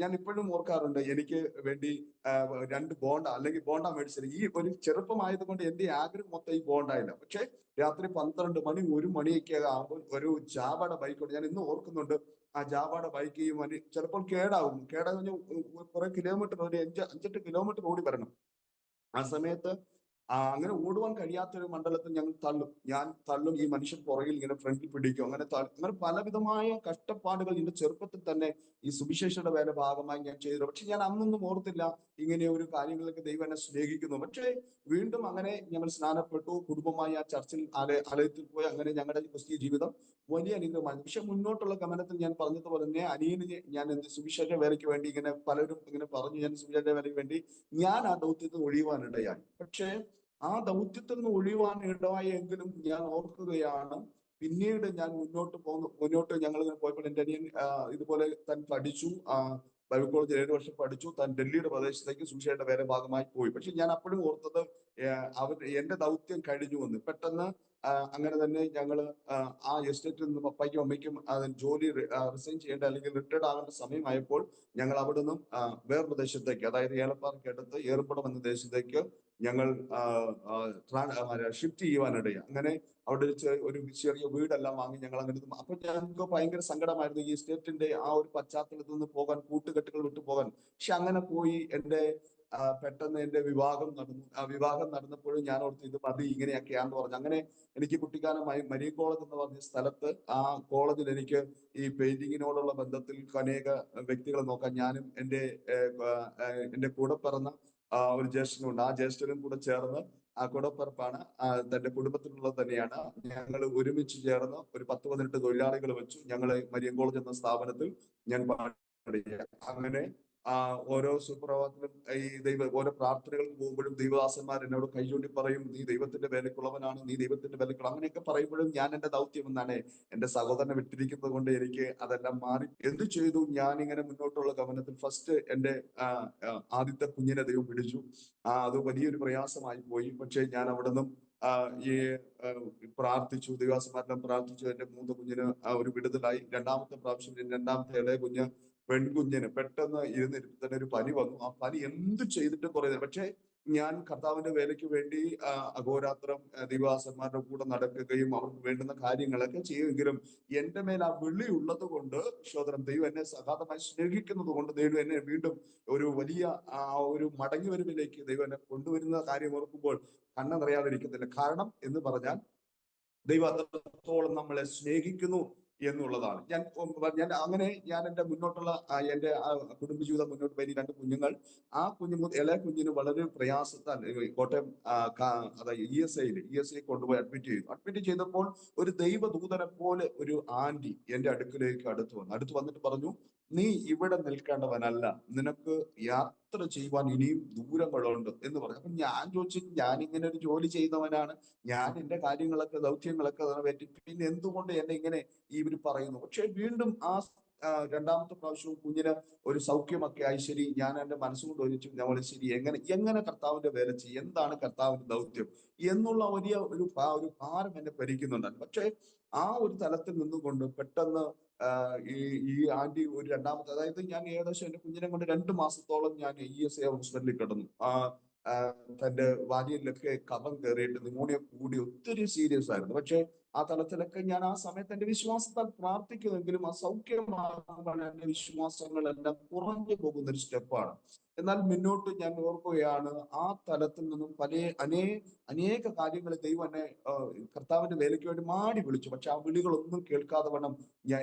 ഞാൻ ഇപ്പോഴും ഓർക്കാറുണ്ട്, എനിക്ക് വേണ്ടി 2 ബോണ്ട അല്ലെങ്കിൽ ബോണ്ട മേടിച്ചത്. ഈ ഒരു ചെറുപ്പമായതുകൊണ്ട് എന്റെ ആഗ്രഹം മൊത്തം ഈ ബോണ്ടായില്ല. പക്ഷെ രാത്രി 12 മണി 1 മണിയൊക്കെ ആകുമ്പോൾ ഒരു ജാവയുടെ ബൈക്കുണ്ട്. ഞാൻ ഇന്ന് ഓർക്കുന്നുണ്ട്. ആ ജാവയുടെ ബൈക്ക് ഈ ചിലപ്പോൾ കേടാകും. കുറെ കിലോമീറ്റർ, ഒരു 5-8 കിലോമീറ്റർ ഓടി വരണം. ആ സമയത്ത് അങ്ങനെ ഓടുവാൻ കഴിയാത്തൊരു മണ്ഡലത്തിൽ ഞാൻ തള്ളും, ഈ മനുഷ്യൻ പുറകിൽ ഇങ്ങനെ ഫ്രണ്ടിൽ പിടിക്കും. അങ്ങനെ പലവിധമായ കഷ്ടപ്പാടുകൾ എന്റെ ചെറുപ്പത്തിൽ തന്നെ ഈ സുവിശേഷയുടെ വേല ഭാഗമായി ഞാൻ ചെയ്തു. പക്ഷെ ഞാൻ അന്നൊന്നും ഓർത്തില്ല ഇങ്ങനെ ഒരു കാര്യങ്ങളൊക്കെ ദൈവം എന്നെ സ്നേഹിക്കുന്നു. പക്ഷേ വീണ്ടും അങ്ങനെ ഞങ്ങൾ സ്നാനപ്പെട്ടു, കുടുംബമായി ആ ചർച്ചിൽ ആലയത്തിൽ പോയി. അങ്ങനെ ഞങ്ങളുടെ ക്രിസ്തീയ ജീവിതം വലിയ അനുഗ്രഹമാണ്. പക്ഷെ മുന്നോട്ടുള്ള ഗമനത്തിൽ ഞാൻ പറഞ്ഞതുപോലെ തന്നെ അനിയന് ഞാൻ സുവിശേഷ വേലയ്ക്ക് വേണ്ടി ഇങ്ങനെ പലരും ഇങ്ങനെ പറഞ്ഞു, ഞാൻ സുവിശേഷ വേലയ്ക്ക് വേണ്ടി ഞാൻ ആ ദൗത്യത്തിൽ ഒഴിയുവാനിടയായി. പക്ഷേ ആ ദൗത്യത്തിൽ നിന്ന് ഒഴിയുവാൻ ഇടയായെങ്കിലും ഞാൻ ഓർക്കുകയാണ്, പിന്നീട് ഞാൻ മുന്നോട്ട് ഞങ്ങൾ ഇങ്ങനെ പോയപ്പോൾ എന്റെ അനിയൻ ഇതുപോലെ താൻ പഠിച്ചു, ബൈബിൾ കോളേജിൽ 7 വർഷം പഠിച്ചു. താൻ ഡൽഹിയുടെ പ്രദേശത്തേക്ക് സുവിശേഷയുടെ വേറെ ഭാഗമായി പോയി. പക്ഷെ ഞാൻ അപ്പോഴും ഓർത്തത് എന്റെ ദൗത്യം കഴിഞ്ഞു എന്ന്. പെട്ടെന്ന് അങ്ങനെ തന്നെ ഞങ്ങൾ ആ എസ്റ്റേറ്റിൽ നിന്ന് പപ്പയ്ക്കും അമ്മയ്ക്കും ജോലി റിസൈൻ ചെയ്യേണ്ട അല്ലെങ്കിൽ റിട്ടയർഡ് ആകേണ്ട സമയമായപ്പോൾ ഞങ്ങൾ അവിടെ നിന്നും വേറൊരു ദേശത്തേക്ക്, അതായത് ഏലപ്പാറയ്ക്ക് അടുത്ത് ഏറുപടം എന്ന ദേശത്തേക്ക് ഞങ്ങൾ ഷിഫ്റ്റ് ചെയ്യുവാനിടയാണ്. അങ്ങനെ അവിടെ ഒരു ചെറിയ വീടെല്ലാം വാങ്ങി ഞങ്ങൾ അങ്ങനെ. അപ്പൊ ഞങ്ങൾക്ക് ഭയങ്കര സങ്കടമായിരുന്നു ഈ സ്റ്റേറ്റിന്റെ ആ ഒരു പശ്ചാത്തലത്തിൽ നിന്ന് പോകാൻ, കൂട്ടുകെട്ടുകൾ വിട്ടു പോകാൻ. പക്ഷെ അങ്ങനെ പോയി പെട്ടെന്ന് എന്റെ വിവാഹം നടന്നു. ആ വിവാഹം നടന്നപ്പോഴും ഞാൻ ഓർത്ത് ഇത് മതി, ഇങ്ങനെയൊക്കെയാന്ന് പറഞ്ഞു. അങ്ങനെ എനിക്ക് കുട്ടിക്കാലമായി മരിയൻ കോളേജ് എന്ന് പറഞ്ഞ സ്ഥലത്ത്, ആ കോളേജിൽ എനിക്ക് ഈ പെയിന്റിങ്ങിനോടുള്ള ബന്ധത്തിൽ അനേക വ്യക്തികളെ നോക്കാൻ ഞാനും എന്റെ കൂടെ പിറന്ന ഒരു ജ്യേഷ്ഠനുണ്ട്. ആ ജ്യേഷ്ഠനും കൂടെ ചേർന്ന് ആ കൂടപ്പിറപ്പാണ്. തന്റെ കുടുംബത്തിലുള്ളത് തന്നെയാണ്. ഞങ്ങൾ ഒരുമിച്ച് ചേർന്ന് ഒരു 10-18 തൊഴിലാളികൾ വെച്ചു. ഞങ്ങൾ മരിയൻ കോളേജ് എന്ന സ്ഥാപനത്തിൽ ഞാൻ പാടുകയാണ്. അങ്ങനെ ഓരോ സുപ്രഭാതത്തിലും ഓരോ പ്രാർത്ഥനകൾക്ക് പോകുമ്പോഴും ദൈവദാസന്മാർ എന്നോട് കൈചൂണ്ടി പറയും, നീ ദൈവത്തിന്റെ വിലക്കുള്ളവനാണ്, നീ ദൈവത്തിന്റെ വിലക്കുള്ള, അങ്ങനെയൊക്കെ പറയുമ്പോഴും ഞാൻ എന്റെ ദൗത്യം എന്നാണ് എന്റെ സഹോദരനെ വിട്ടിരിക്കുന്നത് കൊണ്ട് എനിക്ക് അതെല്ലാം മാറി. എന്ത് ചെയ്തു? ഞാൻ ഇങ്ങനെ മുന്നോട്ടുള്ള ഗമനത്തിൽ ഫസ്റ്റ് എന്റെ ആദ്യത്തെ കുഞ്ഞിനെ ദൈവം പിടിച്ചു. അത് വലിയൊരു പ്രയാസമായി പോയി. പക്ഷെ ഞാൻ അവിടെ നിന്നും ഈ പ്രാർത്ഥിച്ചു, ദൈവദാസന്മാരെല്ലാം പ്രാർത്ഥിച്ചു. എന്റെ മൂത്ത കുഞ്ഞിന് ഒരു വിടുതലായി. രണ്ടാമത്തെ പ്രാവശ്യം രണ്ടാമത്തെ ഇളയ കുഞ്ഞ് പെൺകുഞ്ഞിന് പെട്ടെന്ന് ഇരുന്നിട്ട് തന്നെ ഒരു പനി വന്നു. ആ പനി എന്ത് ചെയ്തിട്ടും കുറയുന്നില്ല. പക്ഷെ ഞാൻ കർത്താവിന്റെ വേലയ്ക്ക് വേണ്ടി അഹോരാത്രം ദൈവദാസന്മാരുടെ കൂടെ നടക്കുകയും അവർക്ക് വേണ്ടുന്ന കാര്യങ്ങളൊക്കെ ചെയ്യുമെങ്കിലും എന്റെ മേൽ ആ വിളി ഉള്ളത് കൊണ്ട്, സഹോദരൻ, ദൈവം എന്നെ അഗാധമായി സ്നേഹിക്കുന്നത് കൊണ്ട് ദൈവം എന്നെ വീണ്ടും ഒരു വലിയ ഒരു മടങ്ങി വരവിലേക്ക് ദൈവം എന്നെ കൊണ്ടുവരുന്ന കാര്യം ഓർക്കുമ്പോൾ കണ്ണറിയാതിരിക്കുന്നില്ല. കാരണം എന്ന് പറഞ്ഞാൽ ദൈവം അത്രത്തോളം നമ്മളെ സ്നേഹിക്കുന്നു എന്നുള്ളതാണ്. ഞാൻ അങ്ങനെ എന്റെ മുന്നോട്ടുള്ള എന്റെ കുടുംബജീവിതം മുന്നോട്ട് പോയി. 2 കുഞ്ഞുങ്ങൾ. ആ ഇളയ കുഞ്ഞിന് വളരെ പ്രയാസത്താൽ കോട്ടയം അതായത് ESI കൊണ്ടുപോയി അഡ്മിറ്റ് ചെയ്തപ്പോൾ ഒരു ദൈവദൂതനെ പോലെ ഒരു ആന്റി എന്റെ അടുക്കിലേക്ക് അടുത്ത് വന്നിട്ട് പറഞ്ഞു, നീ ഇവിടെ നിൽക്കേണ്ടവനല്ല, നിനക്ക് യാത്ര ചെയ്യുവാൻ ഇനിയും ദൂരങ്ങളുണ്ട് എന്ന് പറഞ്ഞു. അപ്പൊ ഞാൻ ചോദിച്ചു, ഞാൻ ഇങ്ങനെ ഒരു ജോലി ചെയ്യുന്നവനാണ്, ഞാൻ എന്റെ കാര്യങ്ങളൊക്കെ ദൗത്യങ്ങളൊക്കെ പറ്റി, പിന്നെ എന്തുകൊണ്ട് എന്നെ ഇങ്ങനെ ഇവർ പറയുന്നു? പക്ഷെ വീണ്ടും രണ്ടാമത്തെ പ്രാവശ്യവും കുഞ്ഞിന് ഒരു സൗഖ്യമൊക്കെ ആയി. ശരി, ഞാൻ എന്റെ മനസ്സുകൊണ്ട് ഒഴിച്ചു, നമ്മൾ ശരി എങ്ങനെ കർത്താവിന്റെ വേല ചെയ്യും, എന്താണ് കർത്താവിന്റെ ദൗത്യം എന്നുള്ള വലിയ ഒരു ഭാരം എന്നെ ഭരിക്കുന്നുണ്ട്. പക്ഷെ ആ ഒരു തലത്തിൽ നിന്നുകൊണ്ട് പെട്ടെന്ന് ഈ ആന്റി ഒരു രണ്ടാമത്തെ, അതായത് ഞാൻ ഏകദേശം എന്റെ കുഞ്ഞിനെ കൊണ്ട് 2 മാസത്തോളം ഞാൻ ESI ഹോസ്പിറ്റലിൽ കിടന്നു. തന്റെ വാരിയിലൊക്കെ കഫം കയറിയിട്ട് ന്യൂമോണിയ കൂടി ഒത്തിരി സീരിയസ് ആയിരുന്നു. പക്ഷെ ആ തലത്തിലൊക്കെ ഞാൻ ആ സമയത്ത് എന്റെ വിശ്വാസത്താൽ പ്രാർത്ഥിക്കുമെങ്കിലും അസൗഖ്യമാകുമ്പോൾ എന്റെ വിശ്വാസങ്ങളെല്ലാം കുറഞ്ഞു പോകുന്ന ഒരു സ്റ്റെപ്പാണ്. എന്നാൽ മുന്നോട്ട് ഞാൻ ഓർക്കുകയാണ്, ആ തലത്തിൽ നിന്നും അനേക കാര്യങ്ങൾ ദൈവം എന്നെ കർത്താവിന്റെ വേലയ്ക്ക് വേണ്ടി മാടി വിളിച്ചു. പക്ഷെ ആ വിളികളൊന്നും കേൾക്കാതെ വണ്ണം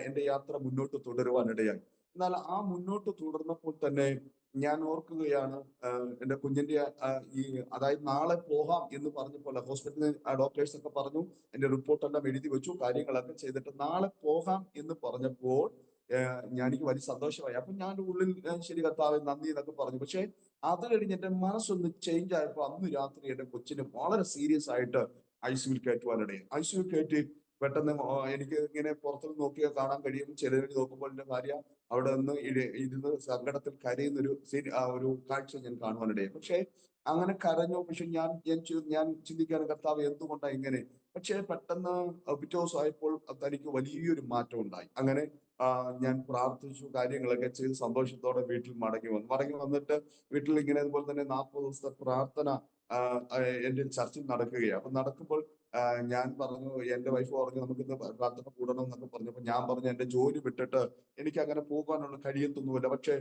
എന്റെ യാത്ര മുന്നോട്ട് തുടരുവാനിടയായി. എന്നാൽ ആ മുന്നോട്ട് തുടർന്നപ്പോൾ തന്നെ ഞാൻ ഓർക്കുകയാണ്, എന്റെ കുഞ്ഞിന്റെ അതായത് നാളെ പോകാം എന്ന് പറഞ്ഞപ്പോൾ ഹോസ്പിറ്റലിൽ ഡോക്ടേഴ്സ് ഒക്കെ പറഞ്ഞു, എന്റെ റിപ്പോർട്ടെല്ലാം എഴുതി വെച്ചു, കാര്യങ്ങളൊക്കെ ചെയ്തിട്ട് നാളെ പോകാം എന്ന് പറഞ്ഞപ്പോൾ എനിക്ക് വലിയ സന്തോഷമായി. അപ്പൊ ഞാൻ ഉള്ളിൽ ശരി കർത്താവേ നന്ദി എന്നൊക്കെ പറഞ്ഞു. പക്ഷെ അത് കഴിഞ്ഞ് എന്റെ മനസ്സൊന്ന് ചേഞ്ച് ആയപ്പോൾ അന്ന് രാത്രി എന്റെ കൊച്ചിന് വളരെ സീരിയസ് ആയിട്ട് ICUവിൽ കയറ്റുവാനിടയായി. ICUവിൽ കയറ്റി പെട്ടെന്ന് എനിക്ക് ഇങ്ങനെ പുറത്തുനിന്ന് നോക്കിയാൽ കാണാൻ കഴിയും. ചിലർ നോക്കുമ്പോൾ എന്റെ ഭാര്യ അവിടെ നിന്ന് ഇരുന്ന് സങ്കടത്തിൽ കരയുന്ന ഒരു കാഴ്ച ഞാൻ കാണുവാനിടയായി. പക്ഷെ അങ്ങനെ കരഞ്ഞു. പക്ഷെ ഞാൻ ചിന്തിക്കുകയാണ്, കർത്താവ് എന്തുകൊണ്ടാ ഇങ്ങനെ? പക്ഷെ പെട്ടെന്ന് പിറ്റേ ദിവസമായപ്പോൾ തനിക്ക് വലിയൊരു മാറ്റം ഉണ്ടായി. അങ്ങനെ ഞാൻ പ്രാർത്ഥിച്ചു, കാര്യങ്ങളൊക്കെ ചെയ്ത് സന്തോഷത്തോടെ വീട്ടിൽ മടങ്ങി വന്നിട്ട് വീട്ടിൽ ഇങ്ങനെ അതുപോലെ തന്നെ 40 ദിവസത്തെ പ്രാർത്ഥന എന്റെ ചർച്ചിൽ നടക്കുകയാണ്. അപ്പൊ നടക്കുമ്പോൾ ഞാൻ പറഞ്ഞു, എന്റെ വൈഫ് പറഞ്ഞു നമുക്ക് ഇന്ന് പ്രാർത്ഥന കൂടണം എന്നൊക്കെ പറഞ്ഞപ്പോ ഞാൻ പറഞ്ഞു, എന്റെ ജോലി വിട്ടിട്ട് എനിക്ക് അങ്ങനെ പോകാനുള്ള കഴിയത്തൊന്നുമില്ല, പക്ഷെ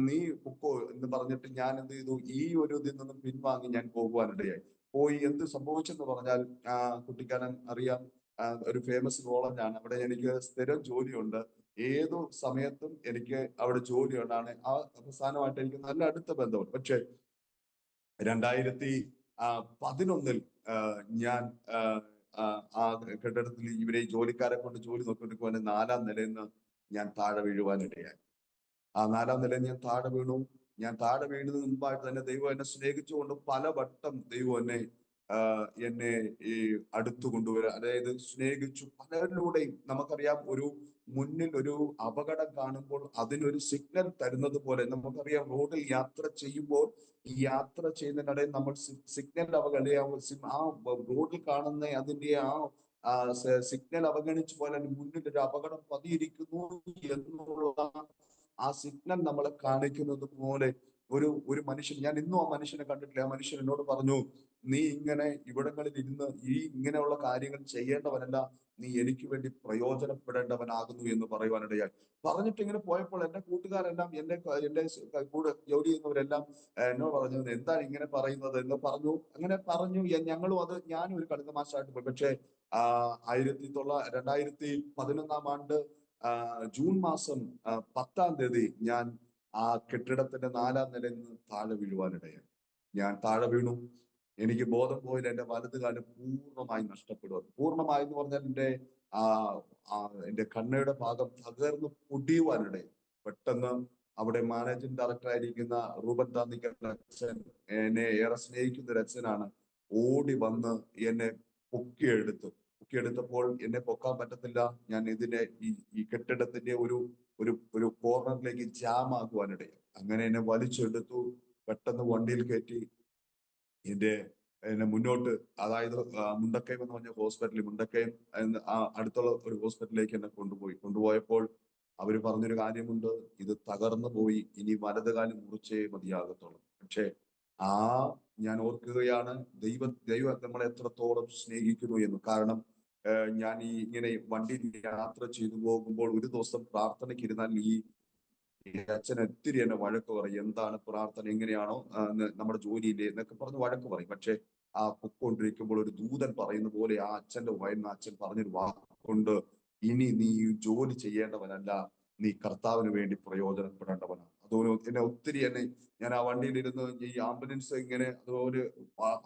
നീ പൊക്കോ എന്ന് പറഞ്ഞിട്ട് ഞാൻ എന്ത് ചെയ്തു, ഈ ഒരു ഇതിൽ നിന്നും പിൻവാങ്ങി ഞാൻ പോകുവാനിടയായി. പോയി എന്ത് സംഭവിച്ചെന്ന് പറഞ്ഞാൽ, കുട്ടിക്കാരൻ അറിയാം, ഒരു ഫേമസ് കോളേജാണ്, അവിടെ എനിക്ക് സ്ഥിരം ജോലിയുണ്ട്, ഏതു സമയത്തും എനിക്ക് അവിടെ ജോലിയുണ്ടാണ്. അവസാനമായിട്ട് എനിക്ക് നല്ല അടുത്ത ബന്ധമുണ്ട്. പക്ഷെ 2011 ഞാൻ ആ കെട്ടിടത്തിൽ ഇവരെ ജോലിക്കാരെ കൊണ്ട് ജോലി നോക്കിക്കൊണ്ടിരിക്കുവാൻ 4ാം നിലയിൽ നിന്ന് ഞാൻ താഴെ വീഴുവാനിടയായി. ആ 4ാം നിലയിൽ ഞാൻ താഴെ വീണു. ഞാൻ താഴെ വീഴുന്നതിന് മുമ്പായിട്ട് തന്നെ ദൈവം എന്നെ സ്നേഹിച്ചുകൊണ്ട് പലവട്ടം ദൈവം എന്നെ ഈ അടുത്തു കൊണ്ടുവരാൻ, അതായത് സ്നേഹിച്ചു പലരിലൂടെയും. നമുക്കറിയാം, മുന്നിൽ ഒരു അപകടം കാണുമ്പോൾ അതിനൊരു സിഗ്നൽ തരുന്നത് പോലെ നമുക്കറിയാം, റോഡിൽ യാത്ര ചെയ്യുമ്പോൾ ഈ യാത്ര ചെയ്യുന്നതിനിടയിൽ നമ്മൾ സിഗ്നൽ ആ റോഡിൽ കാണുന്ന അതിന്റെ സിഗ്നൽ അവഗണിച്ച് പോലെ മുന്നിൽ ഒരു അപകടം പതിയിരിക്കുന്നു എന്നുള്ള ആ സിഗ്നൽ നമ്മളെ കാണിക്കുന്നത് പോലെ ഒരു മനുഷ്യൻ, ഞാൻ ഇന്നും ആ മനുഷ്യനെ കണ്ടിട്ടില്ല. ആ മനുഷ്യൻ എന്നോട് പറഞ്ഞു, നീ ഇങ്ങനെ ഇവിടങ്ങളിൽ ഇരുന്ന് ഇങ്ങനെയുള്ള കാര്യങ്ങൾ ചെയ്യേണ്ടവനല്ല, നീ എനിക്ക് വേണ്ടി പ്രയോജനപ്പെടേണ്ടവനാകുന്നു എന്ന് പറയുവാനിടയായി. പറഞ്ഞിട്ട് ഇങ്ങനെ പോയപ്പോൾ എന്റെ കൂട്ടുകാരെല്ലാം എന്റെ കൂടെ ജോലി ചെയ്യുന്നവരെല്ലാം എന്നോട് പറഞ്ഞു, എന്താണ് ഇങ്ങനെ പറയുന്നത് എന്ന് പറഞ്ഞു. അങ്ങനെ പറഞ്ഞു. ഞാനും ഒരു കളിതമാശായിട്ട് പോയി. പക്ഷെ 2011 ആണ്ട് ജൂൺ മാസം 10ാം തീയതി ഞാൻ ആ കെട്ടിടത്തിന്റെ 4ാം നിലയിൽ നിന്ന് താഴെ വീഴുവാനിടയായി. ഞാൻ താഴെ വീണു. എനിക്ക് ബോധം പോയിൽ എന്റെ വലത് കാലം പൂർണ്ണമായി നഷ്ടപ്പെടുക. പൂർണ്ണമായി എന്ന് പറഞ്ഞാൽ ആ ആ എന്റെ കണ്ണയുടെ ഭാഗം തകർന്ന് പൊടിയുവാനിടയായി. പെട്ടെന്ന് അവിടെ മാനേജിംഗ് ഡയറക്ടർ ആയിരിക്കുന്ന റൂബൻ താന്നിക്കൽ അച്ഛൻ, എന്നെ ഏറെ സ്നേഹിക്കുന്ന ഒരു അച്ഛനാണ്, ഓടി വന്ന് എന്നെ പൊക്കിയെടുത്തപ്പോൾ എന്നെ പൊക്കാൻ പറ്റത്തില്ല. ഞാൻ ഈ കെട്ടിടത്തിന്റെ ഒരു കോർണറിലേക്ക് ജാം ആക്കുവാനിടയായി. അങ്ങനെ എന്നെ വലിച്ചെടുത്തു, പെട്ടെന്ന് വണ്ടിയിൽ കയറ്റി എന്നെ മുന്നോട്ട്, അതായത് മുണ്ടക്കയം എന്ന് പറഞ്ഞ ഹോസ്പിറ്റലിൽ, മുണ്ടക്കയം അടുത്തുള്ള ഒരു ഹോസ്പിറ്റലിലേക്ക് എന്നെ കൊണ്ടുപോയപ്പോൾ അവര് പറഞ്ഞൊരു കാര്യമുണ്ട്, ഇത് തകർന്നു പോയി, ഇനി വലതുകാലം മുറിച്ചേ മതിയാകത്തുള്ളൂ. പക്ഷെ ആ ഞാൻ ഓർക്കുകയാണ്, ദൈവം നമ്മളെ എത്രത്തോളം സ്നേഹിക്കുന്നു എന്ന്. കാരണം ഞാൻ ഇങ്ങനെ വണ്ടിയിൽ യാത്ര ചെയ്തു പോകുമ്പോൾ ഒരു ദിവസം പ്രാർത്ഥനയ്ക്ക് ഇരുന്നാൽ ഈ അച്ഛൻ ഒത്തിരി എന്നെ വഴക്ക് പറയും. എന്താണ് പ്രാർത്ഥന, എങ്ങനെയാണോ നമ്മുടെ ജോലിയില്ലേ എന്നൊക്കെ പറഞ്ഞ് വഴക്ക് പറയും. പക്ഷെ ആ പൊക്കൊണ്ടിരിക്കുമ്പോൾ ഒരു ദൂതൻ പറയുന്ന പോലെ ആ അച്ഛന്റെ വയലിന് അച്ഛൻ പറഞ്ഞൊരു വാക്കുണ്ട്, ഇനി നീ ഈ ജോലി ചെയ്യേണ്ടവനല്ല, നീ കർത്താവിന് വേണ്ടി പ്രയോജനപ്പെടേണ്ടവനാണ്. അതുപോലെ ഞാൻ ആ വണ്ടിയിലിരുന്ന് ഈ ആംബുലൻസ് ഇങ്ങനെ ഒരു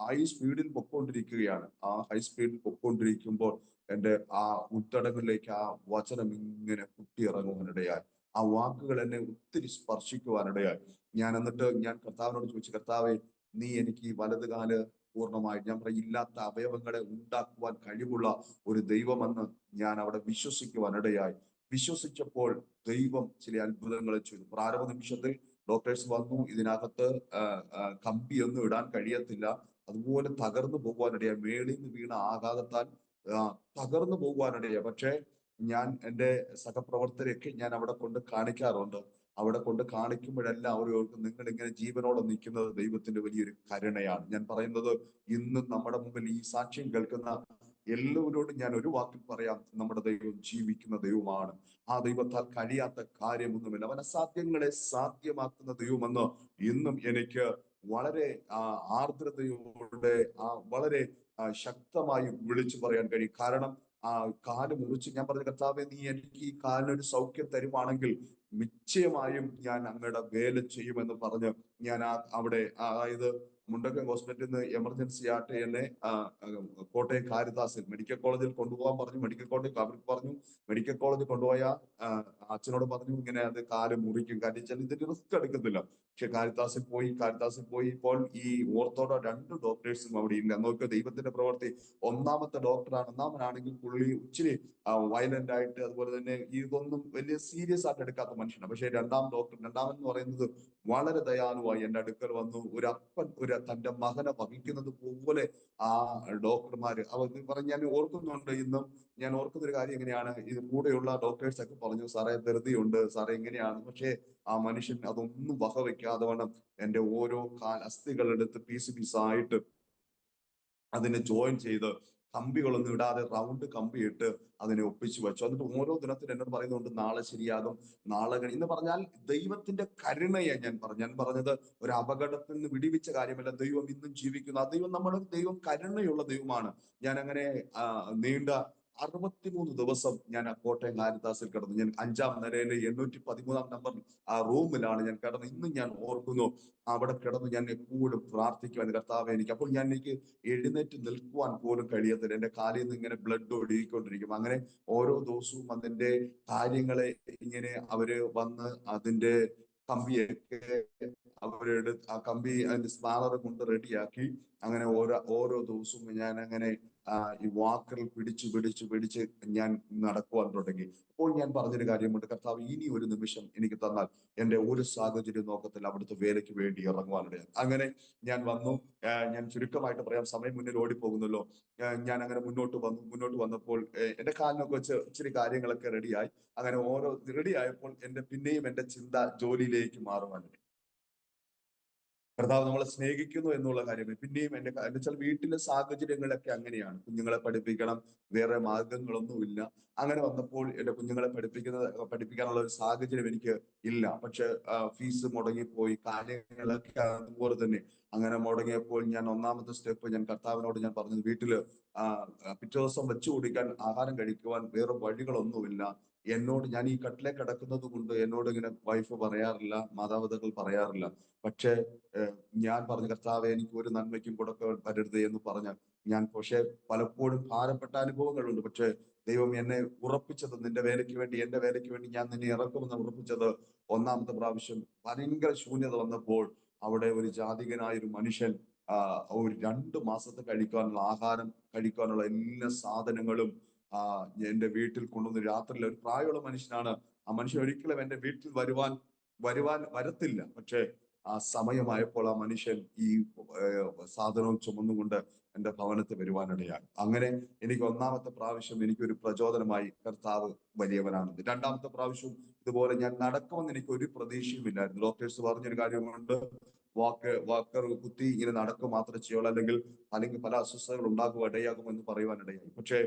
ഹൈ സ്പീഡിൽ പൊക്കോണ്ടിരിക്കുകയാണ്. ആ ഹൈ സ്പീഡിൽ പൊക്കോണ്ടിരിക്കുമ്പോൾ എന്റെ ആ ഉൾത്തടങ്ങളിലേക്ക് ആ വചനം ഇങ്ങനെ കുത്തിയിറങ്ങുവാനിടയായി. ആ വാക്കുകൾ എന്നെ ഒത്തിരി സ്പർശിക്കുവാനിടയായി. ഞാൻ കർത്താവിനോട് ചോദിച്ചു, കർത്താവെ, നീ എനിക്ക് ഈ വലത് കാല് പൂർണ്ണമായി, ഞാൻ പറയും, ഇല്ലാത്ത അവയവങ്ങളെ ഉണ്ടാക്കുവാൻ കഴിവുള്ള ഒരു ദൈവമെന്ന് ഞാൻ അവിടെ വിശ്വസിക്കുവാനിടയായി. വിശ്വസിച്ചപ്പോൾ ദൈവം ചില അത്ഭുതങ്ങളെ ചെയ്തു. പ്രാരംഭ നിമിഷത്തിൽ ഡോക്ടേഴ്സ് വന്നു, ഇതിനകത്ത് കമ്പിയൊന്നും ഇടാൻ കഴിയത്തില്ല, അതുപോലെ തകർന്നു പോകുവാനിടയായി, മേളിൽ നിന്ന് വീണ ആഘാതത്താൽ തകർന്നു പോകുവാനിടയായി. പക്ഷേ ഞാൻ എൻ്റെ സഹപ്രവർത്തകരെയൊക്കെ ഞാൻ അവിടെ കൊണ്ട് കാണിക്കാറുണ്ട്. അവിടെ കൊണ്ട് കാണിക്കുമ്പോഴെല്ലാം അവർ ഓർക്കും, നിങ്ങൾ ഇങ്ങനെ ജീവനോടെ നിൽക്കുന്നത് ദൈവത്തിന്റെ വലിയൊരു കരുണയാണ്. ഞാൻ പറയുന്നത്, ഇന്നും നമ്മുടെ മുമ്പിൽ ഈ സാക്ഷ്യം കേൾക്കുന്ന എല്ലാവരോടും ഞാൻ ഒരു വാക്കിൽ പറയാം, നമ്മുടെ ദൈവം ജീവിക്കുന്ന ദൈവമാണ്. ആ ദൈവത്താൽ കഴിയാത്ത കാര്യമൊന്നുമില്ല. അവൻ അസാധ്യങ്ങളെ സാധ്യമാക്കുന്ന ദൈവമെന്ന് ഇന്നും എനിക്ക് വളരെ ആർദ്രതയോടെ വളരെ ശക്തമായി വിളിച്ചു പറയാൻ കഴിയും. കാരണം ആ കാല് മുറിച്ച് ഞാൻ പറഞ്ഞ, കർത്താവെ, നീ എനിക്ക് ഈ കാലിനൊരു സൗഖ്യം തരുവാണെങ്കിൽ നിശ്ചയമായും ഞാൻ അങ്ങയുടെ വേല ചെയ്യുമെന്ന് പറഞ്ഞ് ഞാൻ അവിടെ, അതായത് മുണ്ടക്കയം ഹോസ്പിറ്റലിൽ നിന്ന് എമർജൻസി ആയിട്ട് എന്നെ കോട്ടയം കാരിത്താസിൽ മെഡിക്കൽ കോളേജിൽ കൊണ്ടുപോകാൻ പറഞ്ഞു. മെഡിക്കൽ കോളേജ് അവർക്ക് പറഞ്ഞു, മെഡിക്കൽ കോളേജിൽ കൊണ്ടുപോയ അച്ഛനോട് പറഞ്ഞു, ഇങ്ങനെ അത് കാല് മുറിക്കും, കാര്യം വെച്ചാൽ ഇതിന്റെ റിസ്ക് എടുക്കത്തില്ല. പക്ഷെ കാരിത്താസിൽ പോയി ഇപ്പോൾ ഈ ഓർത്തോടെ 2 ഡോക്ടേഴ്സും അവിടെ ഇല്ല. നോക്കുക ദൈവത്തിന്റെ പ്രവൃത്തി. ഒന്നാമനാണെങ്കിൽ പുള്ളി ഇച്ചിരി വയലന്റ് ആയിട്ട്, അതുപോലെ തന്നെ ഇതൊന്നും വലിയ സീരിയസ് ആയിട്ട് എടുക്കാത്ത മനുഷ്യനാണ്. പക്ഷെ രണ്ടാമൻ എന്ന് പറയുന്നത് വളരെ ദയാലുവായി എന്റെ അടുക്കൽ വന്നു. ഒരു അപ്പൻ തന്റെ മകനെ വഹിക്കുന്നത് പോലെ ആ ഡോക്ടർമാര് അവർ പറഞ്ഞ് ഞാൻ ഓർക്കുന്നുണ്ട്. ഇന്നും ഞാൻ ഓർക്കുന്ന ഒരു കാര്യം എങ്ങനെയാണ്, ഇത് കൂടെയുള്ള ഡോക്ടേഴ്സ് ഒക്കെ പറഞ്ഞു, സാറേ ധൃതിയുണ്ട്, സാറേ എങ്ങനെയാണ്. പക്ഷെ ആ മനുഷ്യൻ അതൊന്നും വകവെക്കാതെ വേണം എന്റെ ഓരോ അസ്ഥികളെടുത്ത് പീസായിട്ട് അതിനെ ജോയിൻ ചെയ്ത്, കമ്പികളൊന്നും ഇടാതെ റൗണ്ട് കമ്പി ഇട്ട് അതിനെ ഒപ്പിച്ചു വെച്ചു. എന്നിട്ട് ഓരോ ദിനത്തിൽ എന്നോട് പറയുന്നുണ്ട്, നാളെ ശരിയാകും, നാളെ എന്ന് പറഞ്ഞാൽ ദൈവത്തിന്റെ കരുണയെ ഞാൻ പറഞ്ഞത് ഒരു അപകടത്തിൽ നിന്ന് വിടിവിച്ച കാര്യമല്ല. ദൈവം ഇന്നും ജീവിക്കുന്നു. ആ ദൈവം കരുണയുള്ള ദൈവമാണ്. ഞാൻ അങ്ങനെ നീണ്ട 63 ദിവസം ഞാൻ ആ കോട്ടയം കാരിത്താസിൽ കിടന്നു. ഞാൻ 5ാം നിലയിലെ 813 നമ്പർ ആ റൂമിലാണ് ഞാൻ കിടന്നു. ഇന്നും ഞാൻ ഓർക്കുന്നു, അവിടെ കിടന്ന് ഞാൻ എപ്പോഴും പ്രാർത്ഥിക്കുവാൻ, കർത്താവേ അപ്പോൾ എനിക്ക് എഴുന്നേറ്റ് നിൽക്കുവാൻ പോലും കഴിയത്തില്ല. എന്റെ കാലിൽ നിന്ന് ഇങ്ങനെ ബ്ലഡ് ഒഴുകിക്കൊണ്ടിരിക്കും. അങ്ങനെ ഓരോ ദിവസവും അതിന്റെ കാര്യങ്ങളെ ഇങ്ങനെ അവര് വന്ന് അതിന്റെ കമ്പിയൊക്കെ ആ കമ്പി അതിന്റെ സ്പാനർ കൊണ്ട് റെഡിയാക്കി, അങ്ങനെ ഓരോ ദിവസവും ഞാൻ അങ്ങനെ ഈ വാക്കറിൽ പിടിച്ച് ഞാൻ നടക്കുവാൻ തുടങ്ങി. അപ്പോൾ ഞാൻ പറഞ്ഞൊരു കാര്യമുണ്ട്, കർത്താവ് ഇനി ഒരു നിമിഷം എനിക്ക് തന്നാൽ എന്റെ ഒരു സാഹചര്യം നോക്കത്തില്ല, അവിടുത്തെ വേലയ്ക്ക് വേണ്ടി ഇറങ്ങുവാനിടയായി. അങ്ങനെ ഞാൻ വന്നു. ഞാൻ ചുരുക്കമായിട്ട് പറയാം, സമയം മുന്നിൽ ഓടിപ്പോകുന്നല്ലോ. ഞാൻ അങ്ങനെ മുന്നോട്ട് വന്നപ്പോൾ എന്റെ കാലിനൊക്കെ വെച്ച് ഇച്ചിരി കാര്യങ്ങളൊക്കെ റെഡിയായി. അങ്ങനെ റെഡി ആയപ്പോൾ പിന്നെയും എന്റെ ചിന്ത ജോലിയിലേക്ക് മാറുവാനിടയായി. കർത്താവ് നമ്മളെ സ്നേഹിക്കുന്നു എന്നുള്ള കാര്യം പിന്നെയും എന്റെ വെച്ചാൽ വീട്ടിലെ സാഹചര്യങ്ങളൊക്കെ അങ്ങനെയാണ്. കുഞ്ഞുങ്ങളെ പഠിപ്പിക്കണം, വേറെ മാർഗങ്ങളൊന്നുമില്ല. അങ്ങനെ വന്നപ്പോൾ എന്റെ കുഞ്ഞുങ്ങളെ പഠിപ്പിക്കാനുള്ള ഒരു സാഹചര്യം എനിക്ക് ഇല്ല. പക്ഷെ ഫീസ് മുടങ്ങിപ്പോയി, കാര്യങ്ങളൊക്കെ അതുപോലെ തന്നെ. അങ്ങനെ മുടങ്ങിയപ്പോൾ ഞാൻ ഒന്നാമത്തെ സ്റ്റെപ്പ് ഞാൻ കർത്താവിനോട് ഞാൻ പറഞ്ഞത്, വീട്ടില് പിറ്റേ ദിവസം വെച്ചു കുടിക്കാൻ ആഹാരം കഴിക്കുവാൻ വേറെ വഴികളൊന്നുമില്ല. എന്നോട് ഞാൻ ഈ കട്ടിലെ കിടക്കുന്നത് കൊണ്ട് എന്നോട് ഇങ്ങനെ വൈഫ് പറയാറില്ല, മാതാപിതാക്കൾ പറയാറില്ല. പക്ഷേ ഞാൻ പറഞ്ഞു, കർത്താവേ എനിക്ക് ഒരു നന്മയ്ക്കും കൊടുക്ക വരരുത് എന്ന് പറഞ്ഞ ഞാൻ പക്ഷെ പലപ്പോഴും ഭാരപ്പെട്ട അനുഭവങ്ങളുണ്ട്. പക്ഷെ ദൈവം എന്നെ ഉറപ്പിച്ചത് നിന്റെ വേലയ്ക്ക് വേണ്ടി, എന്റെ വേലയ്ക്ക് വേണ്ടി ഞാൻ നിന്നെ ഇറക്കുമെന്ന് ഉറപ്പിച്ചത് ഒന്നാമത്തെ പ്രാവശ്യം ഭയങ്കര ശൂന്യത വന്നപ്പോൾ അവിടെ ഒരു ജാതികനായ ഒരു മനുഷ്യൻ ഒരു 2 മാസത്തെ കഴിക്കാനുള്ള ആഹാരം, കഴിക്കാനുള്ള എല്ലാ സാധനങ്ങളും എന്റെ വീട്ടിൽ കൊണ്ടുവന്ന് രാത്രിയിൽ, ഒരു പ്രായമുള്ള മനുഷ്യനാണ്. ആ മനുഷ്യൻ ഒരിക്കലും എന്റെ വീട്ടിൽ വരത്തില്ല. പക്ഷെ ആ സമയമായപ്പോൾ ആ മനുഷ്യൻ ഈ സാധനവും ചുമന്നുകൊണ്ട് എന്റെ ഭവനത്തിൽ വരുവാനിടയായി. അങ്ങനെ എനിക്ക് ഒന്നാമത്തെ പ്രാവശ്യം എനിക്കൊരു പ്രചോദനമായി കർത്താവ് വലിയവനാണെന്ന്. രണ്ടാമത്തെ പ്രാവശ്യം ഇതുപോലെ ഞാൻ നടക്കുമെന്ന് എനിക്ക് ഒരു പ്രതീക്ഷയുമില്ലായിരുന്നു. ഡോക്ടേഴ്സ് പറഞ്ഞൊരു കാര്യമുണ്ട്, വാക്കർ കുത്തി ഇങ്ങനെ നടക്കുക മാത്രമേ ചെയ്യുള്ളൂ, അല്ലെങ്കിൽ പല അസ്വസ്ഥതകൾ ഉണ്ടാകുക ഇടയാകും എന്ന് പറയുവാനിടയായി. പക്ഷേ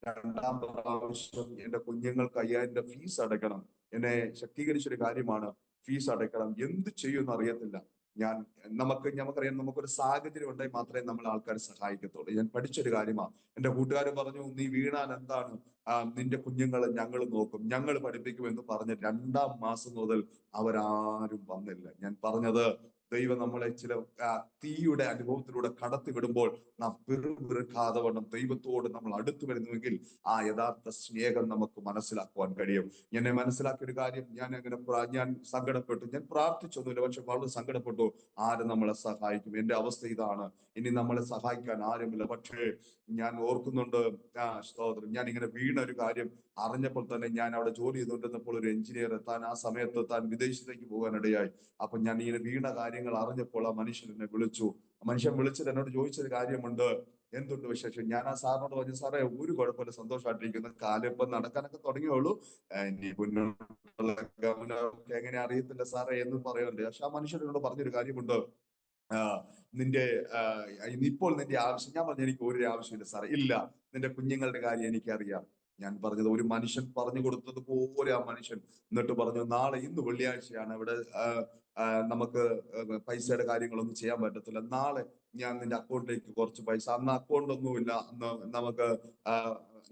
രണ്ടാം പ്രാവശ്യം എന്റെ കുഞ്ഞുങ്ങൾക്ക് 5000 ഫീസ് അടയ്ക്കണം. എന്നെ ശക്തീകരിച്ചൊരു കാര്യമാണ്, ഫീസ് അടയ്ക്കണം. എന്ത് ചെയ്യുമെന്ന് അറിയത്തില്ല. നമുക്കറിയാം, നമുക്കൊരു സാഹചര്യം ഉണ്ടെങ്കിൽ മാത്രമേ നമ്മൾ ആൾക്കാരെ സഹായിക്കത്തുള്ളൂ. ഞാൻ പഠിച്ചൊരു കാര്യമാണ്. എന്റെ കൂട്ടുകാരൻ പറഞ്ഞു, നീ വീണാൽ എന്താണ്, നിന്റെ കുഞ്ഞുങ്ങളെ ഞങ്ങൾ നോക്കും, ഞങ്ങൾ പഠിപ്പിക്കും എന്ന് പറഞ്ഞ് 2-ാം മാസം മുതൽ അവരാരും വന്നില്ല. ഞാൻ പറഞ്ഞത്, ദൈവം നമ്മളെ ചില തീയുടെ അനുഭവത്തിലൂടെ കടത്തി വിടുമ്പോൾ നാം പിറുപിറുക്കാതെ വണ്ണം ദൈവത്തോട് നമ്മൾ അടുത്തു വരുന്നുവെങ്കിൽ ആ യഥാർത്ഥ സ്നേഹം നമുക്ക് മനസ്സിലാക്കുവാൻ കഴിയും. എന്നെ മനസ്സിലാക്കിയ ഒരു കാര്യം, ഞാൻ സങ്കടപ്പെട്ടു. ഞാൻ പ്രാർത്ഥിച്ചൊന്നുമില്ല, പക്ഷെ വളരെ സങ്കടപ്പെട്ടു. ആര് നമ്മളെ സഹായിക്കും? എന്റെ അവസ്ഥ ഇതാണ്, ഇനി നമ്മളെ സഹായിക്കാൻ ആരുമില്ല. പക്ഷേ ഞാൻ ഓർക്കുന്നുണ്ട്, സ്തോത്രം, ഞാൻ ഇങ്ങനെ വീണ ഒരു കാര്യം അറിഞ്ഞപ്പോൾ തന്നെ, ഞാൻ അവിടെ ജോലി ചെയ്തുകൊണ്ടിരുന്നപ്പോൾ ഒരു എഞ്ചിനീയർ ആ സമയത്ത് താൻ വിദേശത്തേക്ക് പോകാനിടയായി. അപ്പൊ ഞാൻ ഇങ്ങനെ വീണ കാര്യങ്ങൾ അറിഞ്ഞപ്പോൾ ആ മനുഷ്യൻ എന്നെ വിളിച്ചു. മനുഷ്യൻ വിളിച്ചിട്ട് എന്നോട് ചോദിച്ചൊരു കാര്യമുണ്ട്, എന്തുണ്ട് വിശേഷം? ഞാൻ ആ സാറിനോട് പറഞ്ഞു, സാറേ ഒരു കുഴപ്പമില്ല, സന്തോഷമായിട്ടിരിക്കുന്നു, കാലിപ്പം നടക്കാനൊക്കെ തുടങ്ങിയുള്ളൂ, ഇനി മുന്നോട്ടുള്ള ഗമനമൊക്കെ എങ്ങനെ അറിയത്തില്ല സാറേ എന്ന് പറയുന്നുണ്ട്. പക്ഷെ ആ മനുഷ്യനോട് പറഞ്ഞൊരു കാര്യമുണ്ട്, നിന്റെ ഇപ്പോൾ നിന്റെ ആവശ്യം. ഞാൻ പറഞ്ഞു, എനിക്ക് ഒരു ആവശ്യമില്ല സാറേ. ഇല്ല, നിന്റെ കുഞ്ഞുങ്ങളുടെ കാര്യം എനിക്കറിയാം. ഞാൻ പറഞ്ഞത് ഒരു മനുഷ്യൻ പറഞ്ഞു കൊടുത്തത് പോലെ ആ മനുഷ്യൻ എന്നിട്ട് പറഞ്ഞു, ഇന്ന് വെള്ളിയാഴ്ചയാണ്, ഇവിടെ നമുക്ക് പൈസയുടെ കാര്യങ്ങളൊന്നും ചെയ്യാൻ പറ്റത്തില്ല. നാളെ ഞാൻ നിന്റെ അക്കൗണ്ടിലേക്ക് കുറച്ച് പൈസ, അന്ന് അക്കൗണ്ട് ഒന്നുമില്ല, അന്ന് നമുക്ക്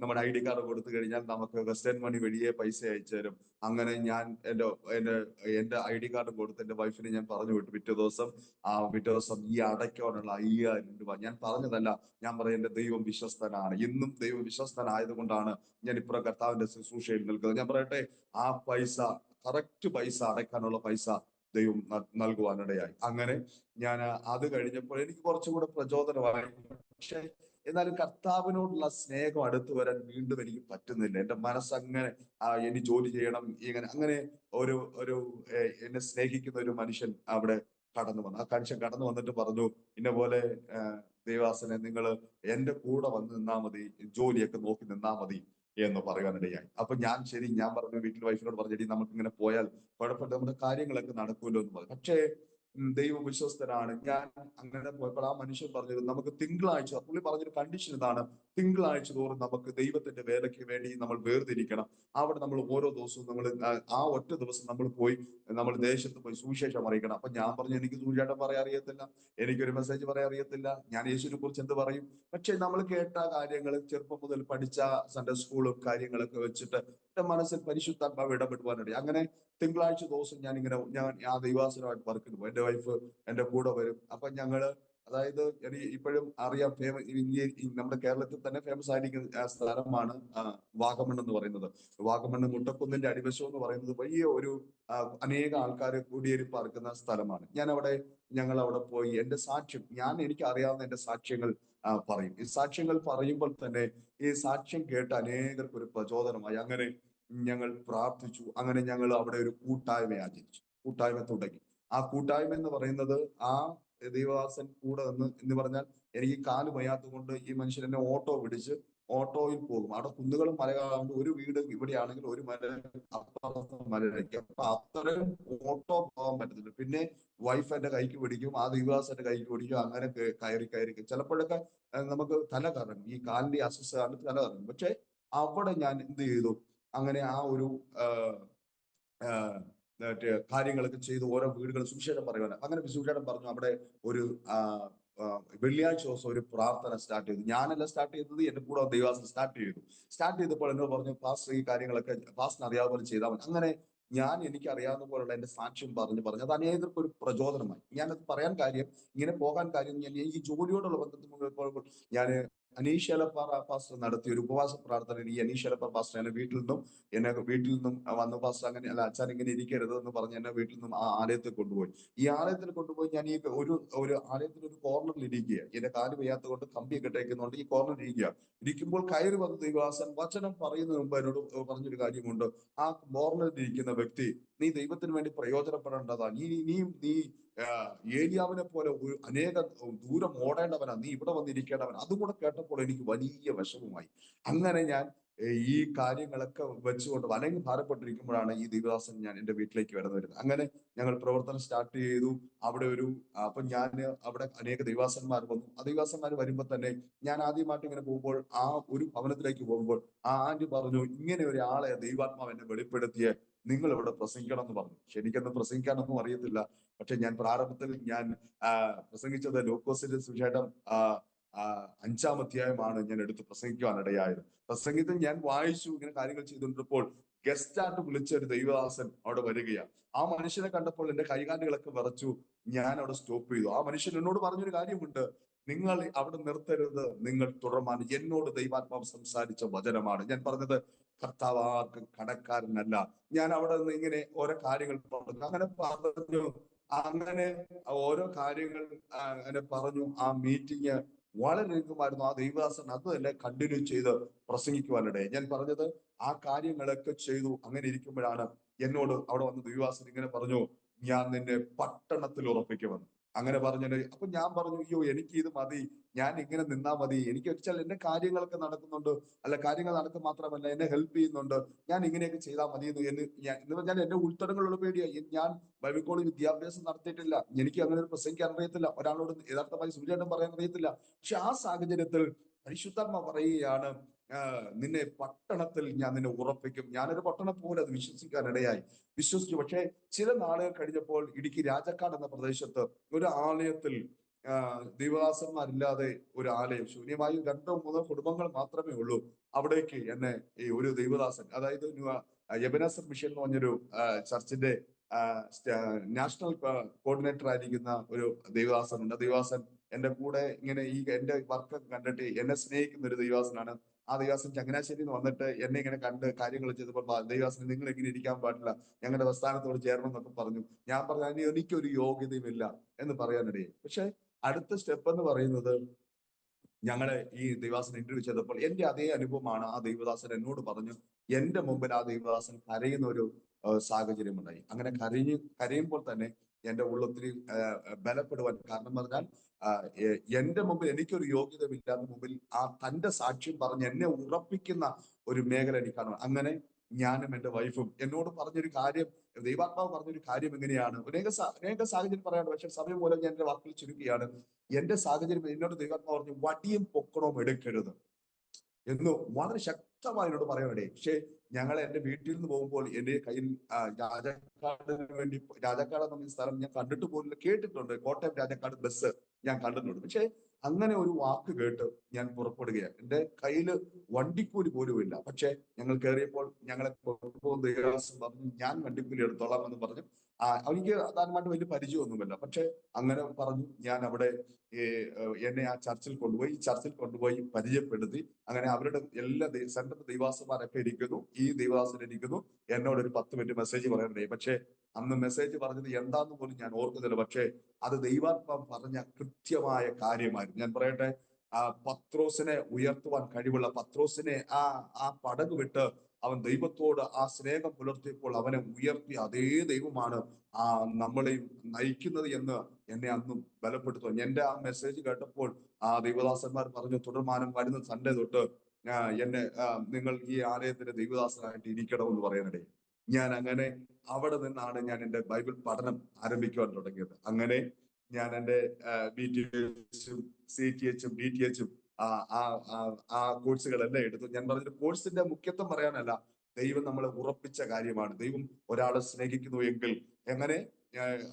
നമ്മുടെ ID കാർഡ് കൊടുത്തു കഴിഞ്ഞാൽ നമുക്ക് വെസ്റ്റേൺ മണി വഴിയെ പൈസ അയച്ചു തരും. അങ്ങനെ ഞാൻ എന്റെ ID കാർഡ് കൊടുത്ത് എന്റെ വൈഫിനെ ഞാൻ പറഞ്ഞു വിട്ടു. പിറ്റേ ദിവസം ഈ അടയ്ക്കാനുള്ള 5000 രൂപ. ഞാൻ പറഞ്ഞതല്ല, ഞാൻ പറയും, എന്റെ ദൈവം വിശ്വസ്തനാണ്. ഇന്നും ദൈവം വിശ്വസ്തനായതുകൊണ്ടാണ് ഞാൻ ഇപ്പുറം കർത്താവിന്റെ ശുശ്രൂഷയിൽ നിൽക്കുന്നത്. ഞാൻ പറയട്ടെ, ആ പൈസ, കറക്റ്റ് പൈസ, അടയ്ക്കാനുള്ള പൈസ ദൈവം നൽകുവാനിടയായി. അങ്ങനെ ഞാൻ അത് കഴിഞ്ഞപ്പോൾ എനിക്ക് കുറച്ചുകൂടെ പ്രചോദനമായി. പക്ഷെ എന്നാലും കർത്താവിനോടുള്ള സ്നേഹം അടുത്തു വരാൻ വീണ്ടും എനിക്ക് പറ്റുന്നില്ല. എന്റെ മനസ്സങ്ങനെ ഇനി ജോലി ചെയ്യണം, അങ്ങനെ ഒരു എന്നെ സ്നേഹിക്കുന്ന ഒരു മനുഷ്യൻ അവിടെ കടന്നു വന്നു. ആ മനുഷ്യൻ കടന്നു വന്നിട്ട് പറഞ്ഞു, ഇന്ന പോലെ ദേവാസനെ, നിങ്ങൾ എന്റെ കൂടെ വന്ന് നിന്നാ മതി, ജോലിയൊക്കെ നോക്കി നിന്നാ മതി എന്ന് പറയാനിടയായി. അപ്പൊ ഞാൻ പറഞ്ഞു, വീട്ടിൽ വൈഫിനോട് പറഞ്ഞു, നമുക്ക് ഇങ്ങനെ പോയാൽ കുഴപ്പമില്ല, നമ്മുടെ കാര്യങ്ങളൊക്കെ നടക്കുമല്ലോ എന്ന് പറഞ്ഞു. പക്ഷേ ദൈവം വിശ്വസ്തനാണ്. ഞാൻ അങ്ങനെ പോയപ്പോൾ ആ മനുഷ്യൻ പറഞ്ഞത്, നമുക്ക് തിങ്കളാഴ്ച, പുള്ളി പറഞ്ഞൊരു കണ്ടീഷൻ ഇതാണ്, തിങ്കളാഴ്ച തോറും നമുക്ക് ദൈവത്തിന്റെ വേലയ്ക്ക് വേണ്ടി നമ്മൾ വേർതിരിക്കണം. അവിടെ നമ്മൾ ഓരോ ദിവസവും ആ ഒറ്റ ദിവസം നമ്മൾ പോയി, നമ്മൾ ദേശത്ത് പോയി സുവിശേഷം അറിയിക്കണം. അപ്പൊ ഞാൻ പറഞ്ഞു, എനിക്ക് സുവിശേഷം പറയാൻ അറിയത്തില്ല, എനിക്കൊരു മെസ്സേജ് പറയാൻ അറിയത്തില്ല, ഞാൻ യേശുവിനെ കുറിച്ച് എന്ത് പറയും? പക്ഷെ നമ്മൾ കേട്ട കാര്യങ്ങൾ, ചെറുപ്പം മുതൽ പഠിച്ച സൺഡേ സ്കൂളും കാര്യങ്ങളൊക്കെ വെച്ചിട്ട് എന്റെ മനസ്സിൽ പരിശുദ്ധാത്മാവ് ഇടപെടുവാനുണ്ട്. അങ്ങനെ തിങ്കളാഴ്ച ദിവസം ഞാൻ ആ ദൈവാസനമായിട്ട് വർക്കിന് പോകും. എന്റെ വൈഫ് എന്റെ കൂടെ വരും. അപ്പൊ അതായത് ഇപ്പോഴും അറിയാം, നമ്മുടെ കേരളത്തിൽ തന്നെ ഫേമസ് ആയിരിക്കുന്ന സ്ഥലമാണ് വാഗമൺ എന്ന് പറയുന്നത്. വാഗമൺ മുട്ടക്കുന്നിന്റെ അടിവശം എന്ന് പറയുന്നത് വലിയ ഒരു അനേക ആൾക്കാർ കുടിയേറി പാർക്കുന്ന സ്ഥലമാണ്. ഞങ്ങൾ അവിടെ പോയി എന്റെ സാക്ഷ്യം, എനിക്ക് അറിയാവുന്ന എന്റെ സാക്ഷ്യങ്ങൾ പറയും. ഈ സാക്ഷ്യങ്ങൾ പറയുമ്പോൾ തന്നെ ഈ സാക്ഷ്യം കേട്ട് അനേകർക്ക് ഒരു പ്രചോദനമായി. അങ്ങനെ ഞങ്ങൾ പ്രാർത്ഥിച്ചു. അങ്ങനെ ഞങ്ങൾ അവിടെ ഒരു കൂട്ടായ്മ ആചരിച്ചു, കൂട്ടായ്മ തുടങ്ങി. ആ കൂട്ടായ്മ എന്ന് പറയുന്നത്, ആ ദൈവദാസൻ കൂടെ എന്ന് പറഞ്ഞാൽ, എനിക്ക് കാല് വയ്യാത്തത് കൊണ്ട് ഈ മനുഷ്യൻ എന്നെ ഓട്ടോ പിടിച്ച് ഓട്ടോയിൽ പോകും. അവിടെ കുന്നുകളും മലകളാകുമ്പോൾ ഒരു വീട് ഇവിടെയാണെങ്കിൽ ഒരു മല അപ്പുറത്തെ മലയിലേക്ക്, അപ്പൊ അത്രയും ഓട്ടോ പോകാൻ പറ്റത്തില്ല. പിന്നെ വൈഫ് എന്റെ കൈക്ക് പിടിക്കും, ആ ദൈവദാസൻ എന്റെ കൈക്ക് പിടിക്കും. അങ്ങനെ കയറി ചിലപ്പോഴൊക്കെ നമുക്ക് തല കറങ്ങും, ഈ കാലിന്റെ അസ്വസ്ഥത തല കറങ്ങും. പക്ഷെ അവിടെ ഞാൻ എന്ത് ചെയ്തു, അങ്ങനെ ആ ഒരു കാര്യങ്ങളൊക്കെ ചെയ്ത് ഓരോ വീടുകൾ സുവിശേഷം പറയുവാൻ. അങ്ങനെ സുവിശേഷം പറഞ്ഞു. അവിടെ വെള്ളിയാഴ്ച ദിവസം ഒരു പ്രാർത്ഥന സ്റ്റാർട്ട് ചെയ്തു. ഞാനല്ല സ്റ്റാർട്ട് ചെയ്തത്, എന്റെ കൂടെ ദൈവാസം സ്റ്റാർട്ട് ചെയ്തു. സ്റ്റാർട്ട് ചെയ്തപ്പോൾ എന്നോട് പറഞ്ഞു, പാസ്റ്റർ ഈ കാര്യങ്ങളൊക്കെ പാസ്റ്ററിന് അറിയാവുന്ന പോലെ ചെയ്താൽ മതി. അങ്ങനെ ഞാൻ എനിക്ക് അറിയാവുന്ന പോലുള്ള എന്റെ സാക്ഷ്യം പറഞ്ഞു അത് അനേകർക്ക് ഒരു പ്രചോദനമായി. ഞാനത് പറയാൻ കാര്യം, ഇങ്ങനെ പോകാൻ കാര്യം, ഞാൻ ഈ ജോലിയോടുള്ള ബന്ധത്തിൽ ഞാൻ അനീഷ് എലപ്പാറ പാസ്റ്റർ നടത്തിയ ഒരു ഉപവാസ പ്രാർത്ഥന, ഈ അനീഷ് എലപ്പാറ പാസ്റ്റർ എന്നെ വീട്ടിൽ നിന്നും വന്ന പാസ്റ്റർ അങ്ങനെ അല്ല, അച്ഛൻ ഇങ്ങനെ ഇരിക്കരുത് എന്ന് പറഞ്ഞ് എന്നെ വീട്ടിൽ നിന്നും ആ ആലയത്തിൽ കൊണ്ടുപോയി. ഈ ആലയത്തിൽ കൊണ്ടുപോയി ഞാൻ ഈ ഒരു ആലയത്തിൽ ഒരു കോർണറിൽ ഇരിക്കുക. എന്റെ കാല് വയ്യാത്ത കൊണ്ട് കമ്പിയൊക്കെ ഇട്ടേക്കുന്നുണ്ട്. ഈ കോർണറിൽ ഇരിക്കുമ്പോൾ കയറി വന്ന ദൈവദാസൻ വചനം പറയുന്നതിന് മുമ്പ് എന്നോട് പറഞ്ഞൊരു കാര്യമുണ്ട്. ആ കോർണറിൽ ഇരിക്കുന്ന വ്യക്തി, നീ ദൈവത്തിന് വേണ്ടി പ്രയോജനപ്പെടേണ്ടതാ, നീ ഏലിയാവിനെ പോലെ ദൂരം ഓടേണ്ടവനാ, നീ ഇവിടെ വന്നിരിക്കേണ്ടവൻ. അതും കൂടെ കേട്ടപ്പോൾ എനിക്ക് വലിയ വിഷമമായി. അങ്ങനെ ഞാൻ ഈ കാര്യങ്ങളൊക്കെ വെച്ചുകൊണ്ട് അല്ലെങ്കിൽ ഭാരപ്പെട്ടിരിക്കുമ്പോഴാണ് ഈ ദൈവദാസൻ ഞാൻ എന്റെ വീട്ടിലേക്ക് വരുന്നത്. അങ്ങനെ ഞങ്ങൾ പ്രവർത്തനം സ്റ്റാർട്ട് ചെയ്തു. അവിടെ അപ്പൊ ഞാൻ അവിടെ അനേക ദൈവാസന്മാർ വന്നു. ആ ദൈവാസന്മാർ വരുമ്പോ തന്നെ ഞാൻ ആദ്യമായിട്ട് ഇങ്ങനെ പോകുമ്പോൾ ആ ഒരു ഭവനത്തിലേക്ക് പോകുമ്പോൾ ആ ആന്റി പറഞ്ഞു, ഇങ്ങനെ ഒരാളെ ദൈവാത്മാവ് എന്നെ വെളിപ്പെടുത്തിയ നിങ്ങൾ ഇവിടെ പ്രസംഗിക്കണം എന്ന് പറഞ്ഞു. എനിക്കൊന്നും പ്രസംഗിക്കാനൊന്നും അറിയത്തില്ല. പക്ഷെ ഞാൻ പ്രാരംഭത്തിൽ ഞാൻ പ്രസംഗിച്ചത് ലൂക്കോസിന്റെ സുവിശേഷം 5-ാം അധ്യായമാണ് ഞാൻ എടുത്ത് പ്രസംഗിക്കുവാൻ ഇടയായത്. പ്രസംഗത്തിൽ ഞാൻ വായിച്ചു, ഇങ്ങനെ കാര്യങ്ങൾ ചെയ്തുകൊണ്ടിരുന്നപ്പോൾ ഗസ്റ്റായിട്ട് വിളിച്ച ഒരു ദൈവദാസൻ അവിടെ വരികയാണ്. ആ മനുഷ്യനെ കണ്ടപ്പോൾ എന്റെ കൈകാലുകളൊക്കെ വിറച്ചു. ഞാൻ അവിടെ സ്റ്റോപ്പ് ചെയ്തു. ആ മനുഷ്യൻ എന്നോട് പറഞ്ഞൊരു കാര്യമുണ്ട്, നിങ്ങൾ അവിടെ നിർത്തരുത്, നിങ്ങൾ തുടർമാനം. എന്നോട് ദൈവാത്മാവ് സംസാരിച്ച വചനമാണ്. ഞാൻ പറഞ്ഞത്, കർത്താവ് ആർക്കും കടക്കാരനല്ല. ഞാൻ അവിടെ നിന്ന് ഇങ്ങനെ ഓരോ കാര്യങ്ങൾ പറഞ്ഞു. അങ്ങനെ ഓരോ കാര്യങ്ങൾ അങ്ങനെ പറഞ്ഞു. ആ മീറ്റിംഗ് വളരെ ലളിതമായിരുന്നു. ആ ദൈവദാസൻ അത് തന്നെ കണ്ടിന്യൂ ചെയ്ത് പ്രസംഗിക്കുവാനിടയായി. ഞാൻ പറഞ്ഞത് ആ കാര്യങ്ങളൊക്കെ ചെയ്തു. അങ്ങനെ ഇരിക്കുമ്പോഴാണ് എന്നോട് അവിടെ വന്ന് ദൈവദാസൻ ഇങ്ങനെ പറഞ്ഞു, ഞാൻ നിന്നെ പട്ടണത്തിൽ ഉറപ്പിക്കുമെന്ന്. അങ്ങനെ പറഞ്ഞത്. അപ്പൊ ഞാൻ പറഞ്ഞു, അയ്യോ എനിക്ക് ഇത് മതി, ഞാൻ ഇങ്ങനെ നിന്നാ മതി. എനിക്ക് വെച്ചാൽ എന്റെ കാര്യങ്ങളൊക്കെ നടക്കുന്നുണ്ട്, അല്ല കാര്യങ്ങൾ നടക്കുക മാത്രമല്ല എന്നെ ഹെൽപ്പ് ചെയ്യുന്നുണ്ട്, ഞാൻ ഇങ്ങനെയൊക്കെ ചെയ്താൽ മതി എന്ന് പറഞ്ഞാൽ എന്റെ ഉത്തരങ്ങളുള്ള പേടിയായി. ഞാൻ ബൈബിൾ കോളേജ് വിദ്യാഭ്യാസം നടത്തിയിട്ടില്ല, എനിക്ക് അങ്ങനെ ഒരു പ്രസംഗിക്കാൻ അറിയത്തില്ല, ഒരാളോട് യഥാർത്ഥമായി സുവിശേഷം പറയാൻ അറിയത്തില്ല. പക്ഷെ ആ സാഹചര്യത്തിൽ പരിശുദ്ധാത്മ പറയുകയാണ്, നിന്നെ പട്ടണത്തിൽ ഞാൻ നിന്നെ ഉറപ്പിക്കും. ഞാനൊരു പട്ടണം പോലെ അത് വിശ്വസിക്കാൻ ഇടയായി. വിശ്വസിച്ചു. പക്ഷെ ചില നാളുകൾ കഴിഞ്ഞപ്പോൾ ഇടുക്കി രാജക്കാട് എന്ന പ്രദേശത്ത് ഒരു ആലയത്തിൽ ദൈവദാസന്മാരില്ലാതെ ഒരു ആലയം, ശൂന്യമായി 2-3 കുടുംബങ്ങൾ മാത്രമേ ഉള്ളൂ. അവിടേക്ക് എന്നെ ഈ ഒരു ദൈവദാസൻ, അതായത് എബനേസർ മിഷൻ എന്ന് പറഞ്ഞൊരു ചർച്ചിന്റെ നാഷണൽ കോർഡിനേറ്റർ ആയിരിക്കുന്ന ഒരു ദൈവദാസനുണ്ട്. ദൈവദാസൻ എന്റെ കൂടെ ഇങ്ങനെ എന്റെ വർക്ക് കണ്ടിട്ട് എന്നെ സ്നേഹിക്കുന്ന ഒരു ദൈവദാസനാണ്. ആ ദൈവദാസൻ ചങ്ങനാശ്ശേരിയിൽ നിന്ന് വന്നിട്ട് എന്നെ ഇങ്ങനെ കണ്ട് കാര്യങ്ങൾ ചെയ്തപ്പോൾ, ദൈവദാസൻ നിങ്ങൾ ഇങ്ങനെ ഇരിക്കാൻ പാടില്ല, ഞങ്ങളുടെ പ്രസ്ഥാനത്തോട് ചേരണം എന്നൊക്കെ പറഞ്ഞു. ഞാൻ പറഞ്ഞു, എനിക്കൊരു യോഗ്യതയുമില്ല എന്ന് പറയാനിടയായി. പക്ഷെ അടുത്ത സ്റ്റെപ്പ് എന്ന് പറയുന്നത്, ഞങ്ങളെ ഈ ദൈവദാസൻ ഇന്റർവ്യൂ ചെയ്തപ്പോൾ എന്റെ അതേ അനുഭവമാണ് ആ ദൈവദാസൻ എന്നോട് പറഞ്ഞു. എന്റെ മുമ്പിൽ ആ ദൈവദാസൻ കരയുന്ന ഒരു സാഹചര്യം ഉണ്ടായി. അങ്ങനെ കരയുമ്പോൾ തന്നെ എന്റെ ഉള്ളൊത്തിരി ബലപ്പെടുവാൻ കാരണം പറഞ്ഞാൽ, എന്റെ മുമ്പിൽ എനിക്കൊരു യോഗ്യതയില്ലാത്ത മുമ്പിൽ ആ തന്റെ സാക്ഷ്യം പറഞ്ഞ് എന്നെ ഉറപ്പിക്കുന്ന ഒരു മേഖല എനിക്ക് കാണണം. അങ്ങനെ ഞാനും എന്റെ വൈഫും എന്നോട് പറഞ്ഞൊരു കാര്യം, ദൈവാത്മാവ് പറഞ്ഞൊരു കാര്യം എങ്ങനെയാണ്, അനേക സാഹചര്യം പറയാനുണ്ട്. പക്ഷെ സമയം പോലെ ഞാൻ എന്റെ വാക്കുകൾ ചുരുക്കുകയാണ്. എന്റെ സാഹചര്യം എന്നോട് ദൈവാത്മാവ് പറഞ്ഞു, വടിയും പൊക്കണവും എടുക്കരുത് എന്ന് വളരെ ശക്തമായി എന്നോട് പറയാനിടയായി. പക്ഷെ ഞങ്ങൾ എന്റെ വീട്ടിൽ നിന്ന് പോകുമ്പോൾ എന്റെ കയ്യിൽ രാജാക്കാടിന് വേണ്ടി, രാജാക്കാട് എന്ന സ്ഥലം ഞാൻ കണ്ടിട്ട് പോലും കേട്ടിട്ടുണ്ട്, കോട്ടയം രാജാക്കാട് ബസ് ഞാൻ കണ്ടിട്ടുണ്ട്. പക്ഷെ അങ്ങനെ ഒരു വാക്ക് കേട്ട് ഞാൻ പുറപ്പെടുകയാണ്. എന്റെ കയ്യില് വണ്ടിക്കൂലി പോലും ഇല്ല. പക്ഷെ ഞങ്ങൾ കയറിയപ്പോൾ ഞങ്ങളെ കൊണ്ടുപോകുന്ന ദേവദാസൻ പറഞ്ഞു, ഞാൻ വണ്ടിക്കൂലി എടുത്തോളാം എന്ന് പറഞ്ഞു. എനിക്ക് അതാനുമായിട്ട് വലിയ പരിചയമൊന്നുമില്ല. പക്ഷെ അങ്ങനെ പറഞ്ഞു. ഞാൻ അവിടെ എന്നെ ആ ചർച്ചിൽ കൊണ്ടുപോയി പരിചയപ്പെടുത്തി. അങ്ങനെ അവരുടെ എല്ലാ സെൻട്രൽ ദൈവാസന്മാരൊക്കെ ഇരിക്കുന്നു, ഈ ദൈവദാസൻ ഇരിക്കുന്നു. എന്നോട് ഒരു 10 മിനിറ്റ് മെസ്സേജ് പറയാനുണ്ടായി. പക്ഷെ അന്ന് മെസ്സേജ് പറഞ്ഞത് എന്താന്ന് പോലും ഞാൻ ഓർക്കുന്നില്ല. പക്ഷെ അത് ദൈവാത്മാവ് പറഞ്ഞ കൃത്യമായ കാര്യമായിരുന്നു. ഞാൻ പറയട്ടെ, പത്രോസിനെ ഉയർത്തുവാൻ കഴിവുള്ള പത്രോസിനെ ആ പടക് വിട്ട് അവൻ ദൈവത്തോട് ആ സ്നേഹം പുലർത്തിയപ്പോൾ അവനെ ഉയർത്തിയ അതേ ദൈവമാണ് നമ്മളെയും നയിക്കുന്നത് എന്ന് എന്നെ അന്നും ബലപ്പെടുത്തുന്നു. എന്റെ ആ മെസ്സേജ് കേട്ടപ്പോൾ ആ ദൈവദാസന്മാർ പറഞ്ഞു, തുടർമാനം വരുന്ന സൺഡേ തൊട്ട് എന്നെ നിങ്ങൾ ഈ ആലയത്തിന്റെ ദൈവദാസനായിട്ട് ഇരിക്കണമെന്ന് പറയാനിടയിൽ. ഞാൻ അങ്ങനെ അവിടെ നിന്നാണ് ഞാൻ എന്റെ ബൈബിൾ പഠനം ആരംഭിക്കുവാൻ തുടങ്ങിയത്. അങ്ങനെ ഞാൻ എന്റെ BTHും CTHും DTHും ആ കോഴ്സുകളെല്ലാം എടുത്തു. ഞാൻ പറഞ്ഞ കോഴ്സിന്റെ മുഖ്യത്വം പറയാനല്ല, ദൈവം നമ്മളെ ഉറപ്പിച്ച കാര്യമാണ്. ദൈവം ഒരാളെ സ്നേഹിക്കുന്നു എങ്കിൽ എങ്ങനെ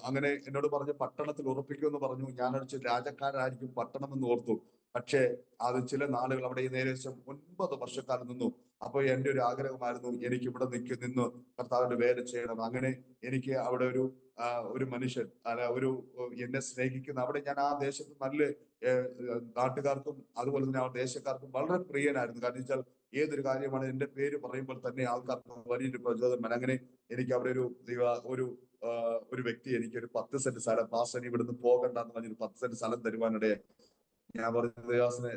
അങ്ങനെ എന്നോട് പറഞ്ഞു പട്ടണത്തിൽ ഉറപ്പിക്കുമെന്ന് പറഞ്ഞു. ഞാൻ അടിച്ച് രാജക്കാരായിരിക്കും പട്ടണം എന്ന് ഓർത്തു. പക്ഷേ അത് ചില നാളുകൾ അവിടെ ഏകദേശം 9 വർഷക്കാലം നിന്നു. അപ്പൊ എന്റെ ഒരു ആഗ്രഹമായിരുന്നു എനിക്ക് ഇവിടെ നിന്ന് കർത്താവിന്റെ വേല ചെയ്യണം. അങ്ങനെ എനിക്ക് അവിടെ ഒരു മനുഷ്യൻ അല്ല എന്നെ സ്നേഹിക്കുന്ന അവിടെ ഞാൻ ആ ദേശത്ത് നല്ല നാട്ടുകാർക്കും അതുപോലെ തന്നെ ആ ദേശക്കാർക്കും വളരെ പ്രിയനായിരുന്നു. കാരണം വെച്ചാൽ ഏതൊരു കാര്യമാണ് എന്റെ പേര് പറയുമ്പോൾ തന്നെ ആൾക്കാർക്ക് വലിയൊരു പ്രചോദനം. അങ്ങനെ എനിക്ക് അവിടെ ഒരു വ്യക്തി എനിക്ക് ഒരു 10 സെന്റ് സ്ഥലം പാസ്റ്റർ ഇവിടുന്ന് പോകണ്ടെന്ന് പറഞ്ഞൊരു 10 സെന്റ് സ്ഥലം തരുവാനിടയായി. ഞാൻ പറഞ്ഞു ദേവാസന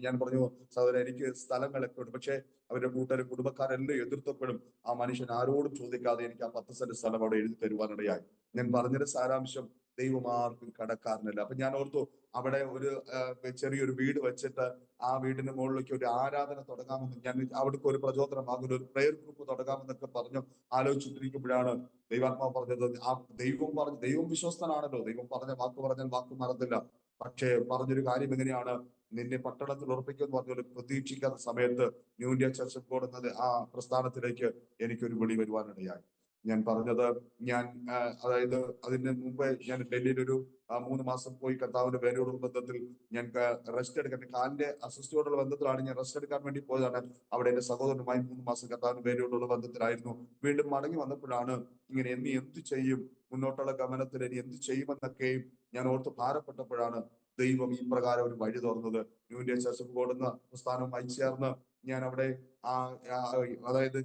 ഞാൻ പറഞ്ഞു സഹോദരൻ എനിക്ക് സ്ഥലങ്ങളൊക്കെ ഉണ്ട്. പക്ഷെ അവരുടെ കൂട്ടുകാരും കുടുംബക്കാരെല്ലാം എതിർത്തപ്പോഴും ആ മനുഷ്യൻ ആരോടും ചോദിക്കാതെ എനിക്ക് ആ 10 സെന്റ് സ്ഥലം അവിടെ എഴുതി തരുവാനിടയായി. ഞാൻ പറഞ്ഞൊരു സാരാംശം ദൈവം ആർക്കും കടക്കാരനല്ല. അപ്പൊ ഞാൻ ഓർത്തു അവിടെ ചെറിയൊരു വീട് വെച്ചിട്ട് ആ വീടിന് മുകളിലേക്ക് ഒരു ആരാധന തുടങ്ങാമെന്ന് ഞാൻ അവിടേക്ക് ഒരു പ്രചോദനമാകുന്ന ഒരു പ്രെയർ ഗ്രൂപ്പ് തുടങ്ങാമെന്നൊക്കെ പറഞ്ഞു ആലോചിച്ചിട്ടിരിക്കുമ്പോഴാണ് ദൈവാത്മാവ് പറഞ്ഞത് ആ ദൈവം വിശ്വസ്തനാണല്ലോ. ദൈവം പറഞ്ഞ വാക്ക് പറഞ്ഞാൽ വാക്ക് മറന്നില്ല. പക്ഷേ പറഞ്ഞൊരു കാര്യം എങ്ങനെയാണ് നിന്നെ പട്ടണത്തിൽ ഉറപ്പിക്കുമെന്ന് പറഞ്ഞൊരു പ്രതീക്ഷിക്കാത്ത സമയത്ത് ന്യൂ ഇന്ത്യ ചർച്ച് കൂടുന്നത് ആ പ്രസ്ഥാനത്തിലേക്ക് എനിക്കൊരു വിളി വരുവാനിടയായി. ഞാൻ പറഞ്ഞത് ഞാൻ അതായത് അതിന് മുമ്പ് ഞാൻ ഡൽഹിയിൽ ഒരു 3 മാസം പോയി കർത്താവിന്റെ വേലയോടുള്ള ബന്ധത്തിൽ ഞാൻ റെസ്റ്റ് എടുക്കാൻ കാലിന്റെ അസ്വസ്ഥയോടുള്ള ബന്ധത്തിലാണ് ഞാൻ റെസ്റ്റ് എടുക്കാൻ വേണ്ടി പോയതാണ്. അവിടെ എന്റെ സഹോദരനുമായി 3 മാസം കർത്താവിന്റെ വേലയോടുള്ള ബന്ധത്തിലായിരുന്നു. വീണ്ടും മടങ്ങി വന്നപ്പോഴാണ് ഇങ്ങനെ ഇനി എന്ത് ചെയ്യും, മുന്നോട്ടുള്ള ഗമനത്തിൽ ഇനി എന്ത് ചെയ്യുമെന്നൊക്കെയും ഞാൻ ഓർത്ത് ഭാരപ്പെട്ടപ്പോഴാണ് ദൈവം ഈ പ്രകാരം ഒരു വഴി തുറന്നത്. ന്യൂ ഇന്ത്യ ചർച്ച് കൂടുന്ന പ്രസ്ഥാനവുമായി ചേർന്ന് ഞാൻ അവിടെ അതായത്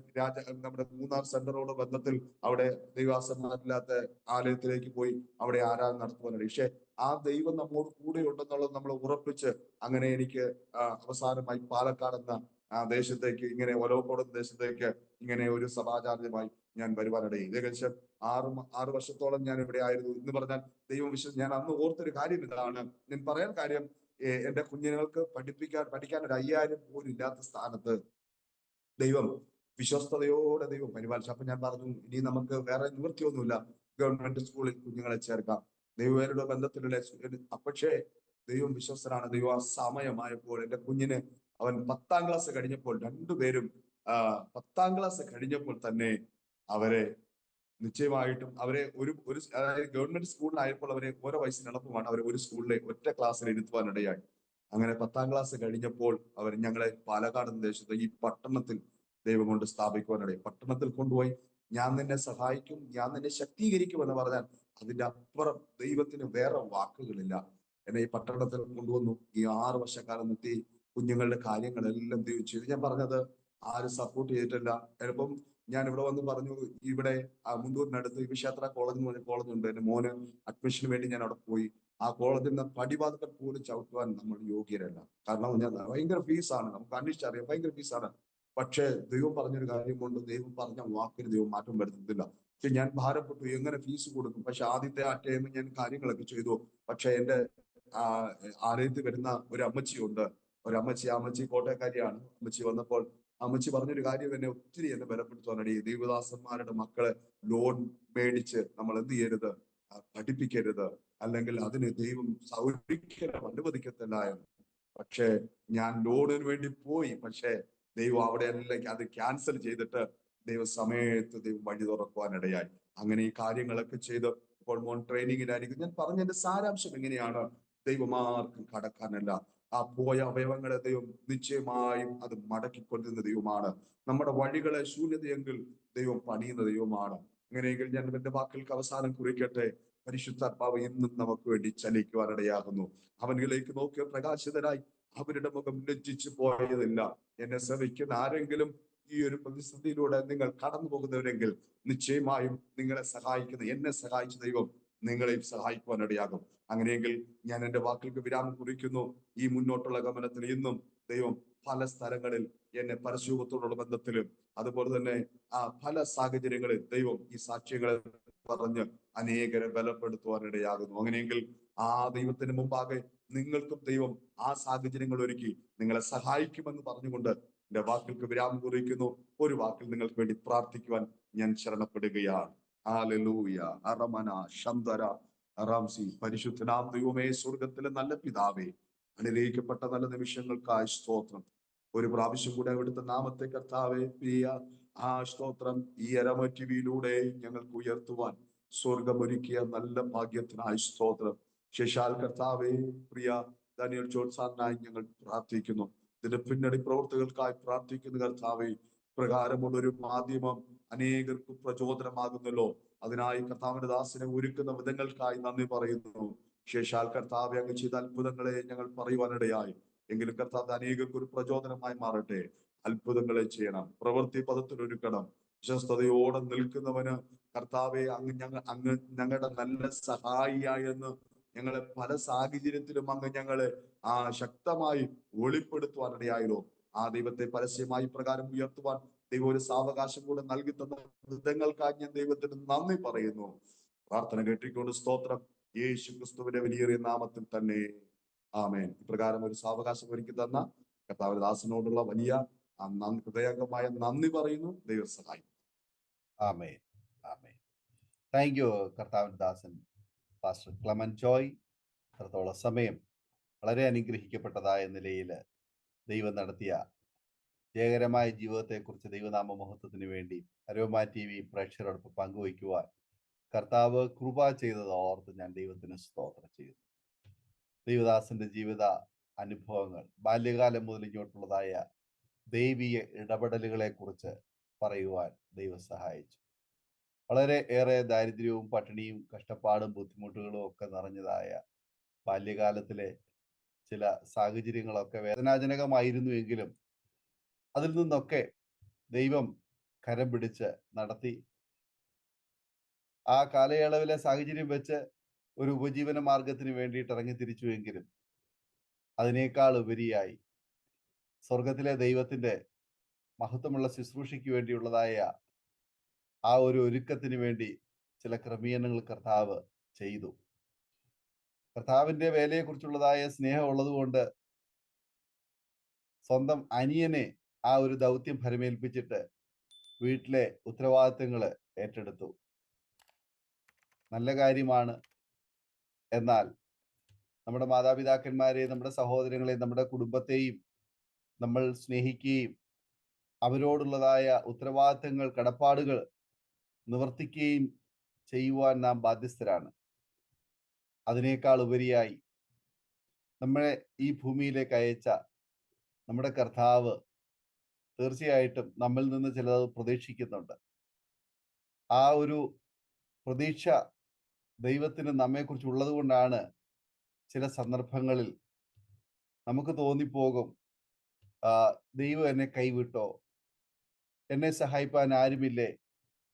നമ്മുടെ മൂന്നാർ സെന്ററോട് ബന്ധത്തിൽ അവിടെ ദൈവാസന്മാരില്ലാത്ത ആലയത്തിലേക്ക് പോയി അവിടെ ആരാധന നടത്തുവാനാണ്. പക്ഷെ ആ ദൈവം നമ്മോട് കൂടെ ഉണ്ടെന്നുള്ളത് നമ്മൾ ഉറപ്പിച്ച് അങ്ങനെ എനിക്ക് അവസാനമായി പാലക്കാട് എന്ന ആ ദേശത്തേക്ക് ഇങ്ങനെ ഒലവക്കോട് ദേശത്തേക്ക് ഇങ്ങനെ ഒരു സഭാചാര്യമായി ഞാൻ വരുവാനിടയിൽ ഏകദേശം 6 വർഷത്തോളം ഞാൻ ഇവിടെ ആയിരുന്നു എന്ന് പറഞ്ഞാൽ ദൈവം ഞാൻ അന്ന് ഓർത്തൊരു കാര്യം ഇതാണ്. ഞാൻ പറയാൻ കാര്യം എന്റെ കുഞ്ഞുങ്ങൾക്ക് പഠിക്കാൻ ഒരു 5000 പോലും ഇല്ലാത്ത സ്ഥാനത്ത് ദൈവം വിശ്വസ്തയോടെ ദൈവം പരിപാലിച്ചു. അപ്പൊ ഞാൻ പറഞ്ഞു ഇനി നമുക്ക് വേറെ നിവൃത്തിയൊന്നുമില്ല, ഗവൺമെന്റ് സ്കൂളിൽ കുഞ്ഞുങ്ങളെ ചേർക്കാം. ദൈവങ്ങളുടെ ബന്ധത്തിലുള്ള പക്ഷേ ദൈവം വിശ്വസ്തനാണ്. ദൈവം ആ സമയമായപ്പോൾ എന്റെ കുഞ്ഞിന് അവൻ 10ാം ക്ലാസ് കഴിഞ്ഞപ്പോൾ രണ്ടുപേരും 10ാം ക്ലാസ് കഴിഞ്ഞപ്പോൾ തന്നെ അവരെ നിശ്ചയമായിട്ടും അവരെ അതായത് ഗവൺമെന്റ് സ്കൂളിലായപ്പോൾ അവരെ ഓരോ വയസ്സിന് എളുപ്പമാണ് അവരെ ഒരു സ്കൂളിലെ ഒറ്റ ക്ലാസ്സിൽ ഇരുത്തുവാനിടയായി. അങ്ങനെ 10ാം ക്ലാസ് കഴിഞ്ഞപ്പോൾ അവർ ഞങ്ങളെ പാലക്കാട് ദേശത്ത് ഈ പട്ടണത്തിൽ ദൈവം കൊണ്ട് സ്ഥാപിക്കുവാനിടയായി. പട്ടണത്തിൽ കൊണ്ടുപോയി ഞാൻ നിന്നെ സഹായിക്കും, ഞാൻ നിന്നെ ശക്തീകരിക്കും എന്ന് പറഞ്ഞാൽ അതിന്റെ അപ്പുറം ദൈവത്തിന് വേറെ വാക്കുകളില്ല. എന്നെ ഈ പട്ടണത്തിൽ കൊണ്ടുവന്നു. ഈ 6 വർഷക്കാലം നിർത്തി കുഞ്ഞുങ്ങളുടെ കാര്യങ്ങളെല്ലാം ദൈവം ചെയ്തു. ഞാൻ പറഞ്ഞത് ആരും സപ്പോർട്ട് ചെയ്തിട്ടില്ല. ചിലപ്പം ഞാൻ ഇവിടെ വന്ന് പറഞ്ഞു ഇവിടെ മുണ്ടൂരിനടുത്ത് വിഷയാത്ര കോളേജ് എന്ന് പറഞ്ഞ കോളേജ് ഉണ്ട്. എന്റെ മോന് അഡ്മിഷന് വേണ്ടി ഞാൻ അവിടെ പോയി. ആ കോളേജിൽ നിന്ന് പടിവാതിൽ പോലും ചവിട്ടുവാൻ നമ്മൾ യോഗ്യരല്ല. കാരണം ഞാൻ ഭയങ്കര ഫീസാണ്, നമുക്ക് അന്വേഷിച്ചറിയാം, ഭയങ്കര ഫീസാണ്. പക്ഷേ ദൈവം പറഞ്ഞൊരു കാര്യം കൊണ്ട് ദൈവം പറഞ്ഞ വാക്കിന് ദൈവം മാറ്റം വരുത്തുന്നില്ല. പക്ഷെ ഞാൻ ഭാരപ്പെട്ടു എങ്ങനെ ഫീസ് കൊടുക്കും. പക്ഷെ ആദ്യത്തെ ആ ടൈം ഞാൻ കാര്യങ്ങളൊക്കെ ചെയ്തു. പക്ഷെ എന്റെ ആലയത്തിൽ വരുന്ന ഒരു അമ്മച്ചിയുണ്ട്. ആ അമ്മച്ചി കോട്ടയക്കാരിയാണ്. അമ്മച്ചി വന്നപ്പോൾ അമ്മച്ചി പറഞ്ഞൊരു കാര്യം എന്നെ ബലപ്പെടുത്തുവാനടി. ദൈവദാസന്മാരുടെ മക്കളെ ലോൺ മേടിച്ച് നമ്മൾ എന്ത് ചെയ്യരുത്, പഠിപ്പിക്കരുത്, അല്ലെങ്കിൽ അതിന് ദൈവം ഒരിക്കലും അനുവദിക്കത്തില്ല എന്ന്. പക്ഷെ ഞാൻ ലോണിന് വേണ്ടി പോയി. പക്ഷെ ദൈവം അവിടെ അത് ക്യാൻസൽ ചെയ്തിട്ട് സമയത്ത് ദൈവം വഴി തുറക്കുവാനിടയായി. അങ്ങനെ ഈ കാര്യങ്ങളൊക്കെ ചെയ്ത് ഇപ്പോൾ മോൻ ട്രെയിനിങ്ങിലായിരിക്കും. ഞാൻ പറഞ്ഞതിന്റെ സാരാംശം എങ്ങനെയാണ്, ദൈവമാർക്കും കടക്കാനല്ല. ആ പോയ അവയവങ്ങളെ ദൈവം നിശ്ചയമായും അത് മടക്കിക്കൊണ്ടിരുന്ന ദൈവമാണ്. നമ്മുടെ വഴികളെ ശൂന്യതയെങ്കിൽ ദൈവം പണിയുന്ന ദൈവമാണ്. അങ്ങനെയെങ്കിൽ ഞാൻ എന്റെ വാക്കുകൾക്ക് അവസാനം കുറിക്കട്ടെ. പരിശുദ്ധാത്മാവ് ഇന്നും നമുക്ക് വേണ്ടി ചലിക്കുവാനിടയാകുന്നു. അവനിലേക്ക് നോക്കിയ പ്രകാശിതരായി അവരുടെ മുഖം ലജ്ജിച്ചു പോയതില്ല. എന്നെ ശ്രമിക്കുന്ന ആരെങ്കിലും ഈ ഒരു പ്രതിസന്ധിയിലൂടെ നിങ്ങൾ കടന്നു പോകുന്നവരെങ്കിൽ നിശ്ചയമായും നിങ്ങളെ സഹായിക്കുന്ന എന്നെ സഹായിച്ച ദൈവം നിങ്ങളെയും സഹായിക്കുവാനിടയാകും. അങ്ങനെയെങ്കിൽ ഞാൻ എന്റെ വാക്കുകൾക്ക് വിരാമം കുറിക്കുന്നു. ഈ മുന്നോട്ടുള്ള ഗമനത്തിൽ ഇന്നും ദൈവം പല സ്ഥലങ്ങളിൽ എന്നെ പരസ്യൂഹത്തോടുള്ള ബന്ധത്തിലും അതുപോലെ തന്നെ പല സാഹചര്യങ്ങളിൽ ദൈവം ഈ സാക്ഷ്യങ്ങളെ പറഞ്ഞ് അനേകരെ ബലപ്പെടുത്തുവാനിടയാകുന്നു. അങ്ങനെയെങ്കിൽ ആ ദൈവത്തിന് മുമ്പാകെ നിങ്ങൾക്കും ദൈവം ആ സാഹചര്യങ്ങൾ ഒരുക്കി നിങ്ങളെ സഹായിക്കുമെന്ന് പറഞ്ഞുകൊണ്ട് എന്റെ വാക്കുകൾക്ക് വിരാമം കുറിക്കുന്നു. ഒരു വാക്കിൽ നിങ്ങൾക്ക് വേണ്ടി പ്രാർത്ഥിക്കുവാൻ ഞാൻ ശരണപ്പെടുകയാണ്. ഹല്ലേലൂയ. അറമന ശന്തര റാംസി. പരിശുദ്ധനാം ദൈവമേ, സ്വർഗത്തിലെ നല്ല പിതാവേ, അനുഗ്രഹിക്കപ്പെട്ട നല്ല നിമിഷങ്ങൾക്കായി സ്തോത്രം. ഒരു പ്രാവശ്യം കൂടെ അവിടുത്തെ നാമത്തെ കർത്താവെ പ്രിയ സ്തോത്രം ഈ അരമ ടിവിയിലൂടെ ഞങ്ങൾക്ക് ഉയർത്തുവാൻ സ്വർഗമൊരുക്കിയ നല്ല ഭാഗ്യത്തിനായി സ്തോത്രം. ശേഷാൽ കർത്താവെ പ്രിയ ദാനിയൽ ജോൺസാറിനായി ഞങ്ങൾ പ്രാർത്ഥിക്കുന്നു. ഇതിന്റെ പിന്നണി പ്രവർത്തകർക്കായി പ്രാർത്ഥിക്കുന്ന കർത്താവെ, പ്രകാരമുള്ള ഒരു മാധ്യമം അനേകർക്ക് പ്രചോദനമാകുന്നല്ലോ. അതിനായി കർത്താവിന്റെ ദാസനെ ഒരുക്കുന്ന വിധങ്ങൾക്കായി നന്ദി പറയുന്നു. ശേഷാൽ കർത്താവെ, അങ്ങ് ചെയ്ത അത്ഭുതങ്ങളെ ഞങ്ങൾ പറയുവാനിടയായി. എങ്കിലും കർത്താവ് അനേകർക്ക് ഒരു പ്രചോദനമായി മാറട്ടെ. അത്ഭുതങ്ങളെ ചെയ്യണം, പ്രവൃത്തി പദത്തിലൊരുക്കണം. വിശ്വസ്തയോടെ നിൽക്കുന്നവന് കർത്താവെ, അങ്ങ് ഞങ്ങളുടെ നല്ല സഹായിയായെന്ന് ഞങ്ങളെ പല സാഹചര്യത്തിലും അങ്ങ് ഞങ്ങളെ ശക്തമായി വെളിപ്പെടുത്തുവാനിടയായല്ലോ. ആ ദൈവത്തെ പരസ്യമായി പ്രകാരം ഉയർത്തുവാൻ ദൈവം ഒരു സാവകാശം കൂടെ നൽകി തന്ന വിധങ്ങൾക്കായി ഞാൻ ദൈവത്തിന് നന്ദി പറയുന്നു. പ്രാർത്ഥന കേട്ടിക്കൊണ്ട് സ്തോത്രം. യേശു ക്രിസ്തുവിന്റെ വലിയേറിയ നാമത്തിൽ തന്നെ ആമേൻ. ഇപ്രകാരം ഒരു സാവകാശം ഒരുക്കി തന്ന കർത്താവിന്റെ ദാസനോടുള്ള വലിയ ഹൃദയംഗമായ നന്ദി പറയുന്നു. ദൈവം സഹായിക്കും. ആമേൻ, ആമേൻ. താങ്ക് യു കർത്താവിന്റെ ദാസൻ പാസ്റ്റർ ക്ലമൻ ജോയ്. അത്രത്തോളം സമയം വളരെ അനുഗ്രഹിക്കപ്പെട്ടതായ നിലയിൽ ദൈവം നടത്തിയ ജയകരമായ ജീവിതത്തെക്കുറിച്ച് ദൈവനാമ മഹത്വത്തിന് വേണ്ടി അരോമ TV പ്രേക്ഷകരോടൊപ്പം പങ്കുവയ്ക്കുവാൻ കർത്താവ് കൃപ ചെയ്തത് ഓർത്ത് ഞാൻ ദൈവത്തിന് സ്തോത്രം ചെയ്യുന്നു. ദൈവദാസന്റെ ജീവിത അനുഭവങ്ങൾ, ബാല്യകാലം മുതൽ ഇങ്ങോട്ടുള്ളതായ ദൈവീയ ഇടപെടലുകളെ കുറിച്ച് പറയുവാൻ ദൈവം സഹായിച്ചു. വളരെ ഏറെ ദാരിദ്ര്യവും പട്ടിണിയും കഷ്ടപ്പാടും ബുദ്ധിമുട്ടുകളും ഒക്കെ നിറഞ്ഞതായ ബാല്യകാലത്തിലെ ചില സാഹചര്യങ്ങളൊക്കെ വേദനാജനകമായിരുന്നു എങ്കിലും അതിൽ നിന്നൊക്കെ ദൈവം കരം പിടിച്ച് നടത്തി. ആ കാലയളവിലെ സാഹചര്യം വെച്ച് ഒരു ഉപജീവന മാർഗത്തിന് വേണ്ടിയിട്ട് ഇറങ്ങി തിരിച്ചുവെങ്കിലും അതിനേക്കാൾ ഉപരിയായി സ്വർഗത്തിലെ ദൈവത്തിന്റെ മഹത്വമുള്ള ശുശ്രൂഷയ്ക്ക് വേണ്ടിയുള്ളതായ ആ ഒരു ഒരുക്കത്തിന് വേണ്ടി ചില ക്രമീകരണങ്ങൾ കർത്താവ് ചെയ്തു. കർത്താവിന്റെ വേലയെക്കുറിച്ചുള്ളതായ സ്നേഹം ഉള്ളതുകൊണ്ട് സ്വന്തം അനിയനെ ആ ഒരു ദൗത്യം ഫലമേൽപ്പിച്ചിട്ട് വീട്ടിലെ ഉത്തരവാദിത്തങ്ങൾ ഏറ്റെടുത്തു. നല്ല കാര്യമാണ്. എന്നാൽ നമ്മുടെ മാതാപിതാക്കന്മാരെയും നമ്മുടെ സഹോദരങ്ങളെയും നമ്മുടെ കുടുംബത്തെയും നമ്മൾ സ്നേഹിക്കുകയും അവരോടുള്ളതായ ഉത്തരവാദിത്തങ്ങൾ, കടപ്പാടുകൾ നിവർത്തിക്കുകയും ചെയ്യുവാൻ നാം ബാധ്യസ്ഥരാണ്. അതിനേക്കാൾ ഉപരിയായി നമ്മളെ ഈ ഭൂമിയിലേക്ക് അയച്ച നമ്മുടെ കർത്താവ് തീർച്ചയായിട്ടും നമ്മിൽ നിന്ന് ചിലത് പ്രതീക്ഷിക്കുന്നുണ്ട്. ആ ഒരു പ്രതീക്ഷ ദൈവത്തിന് നമ്മെക്കുറിച്ച് ഉള്ളത് കൊണ്ടാണ് ചില സന്ദർഭങ്ങളിൽ നമുക്ക് തോന്നിപ്പോകും, ദൈവം എന്നെ കൈവിട്ടോ, എന്നെ സഹായിപ്പാൻ ആരുമില്ലേ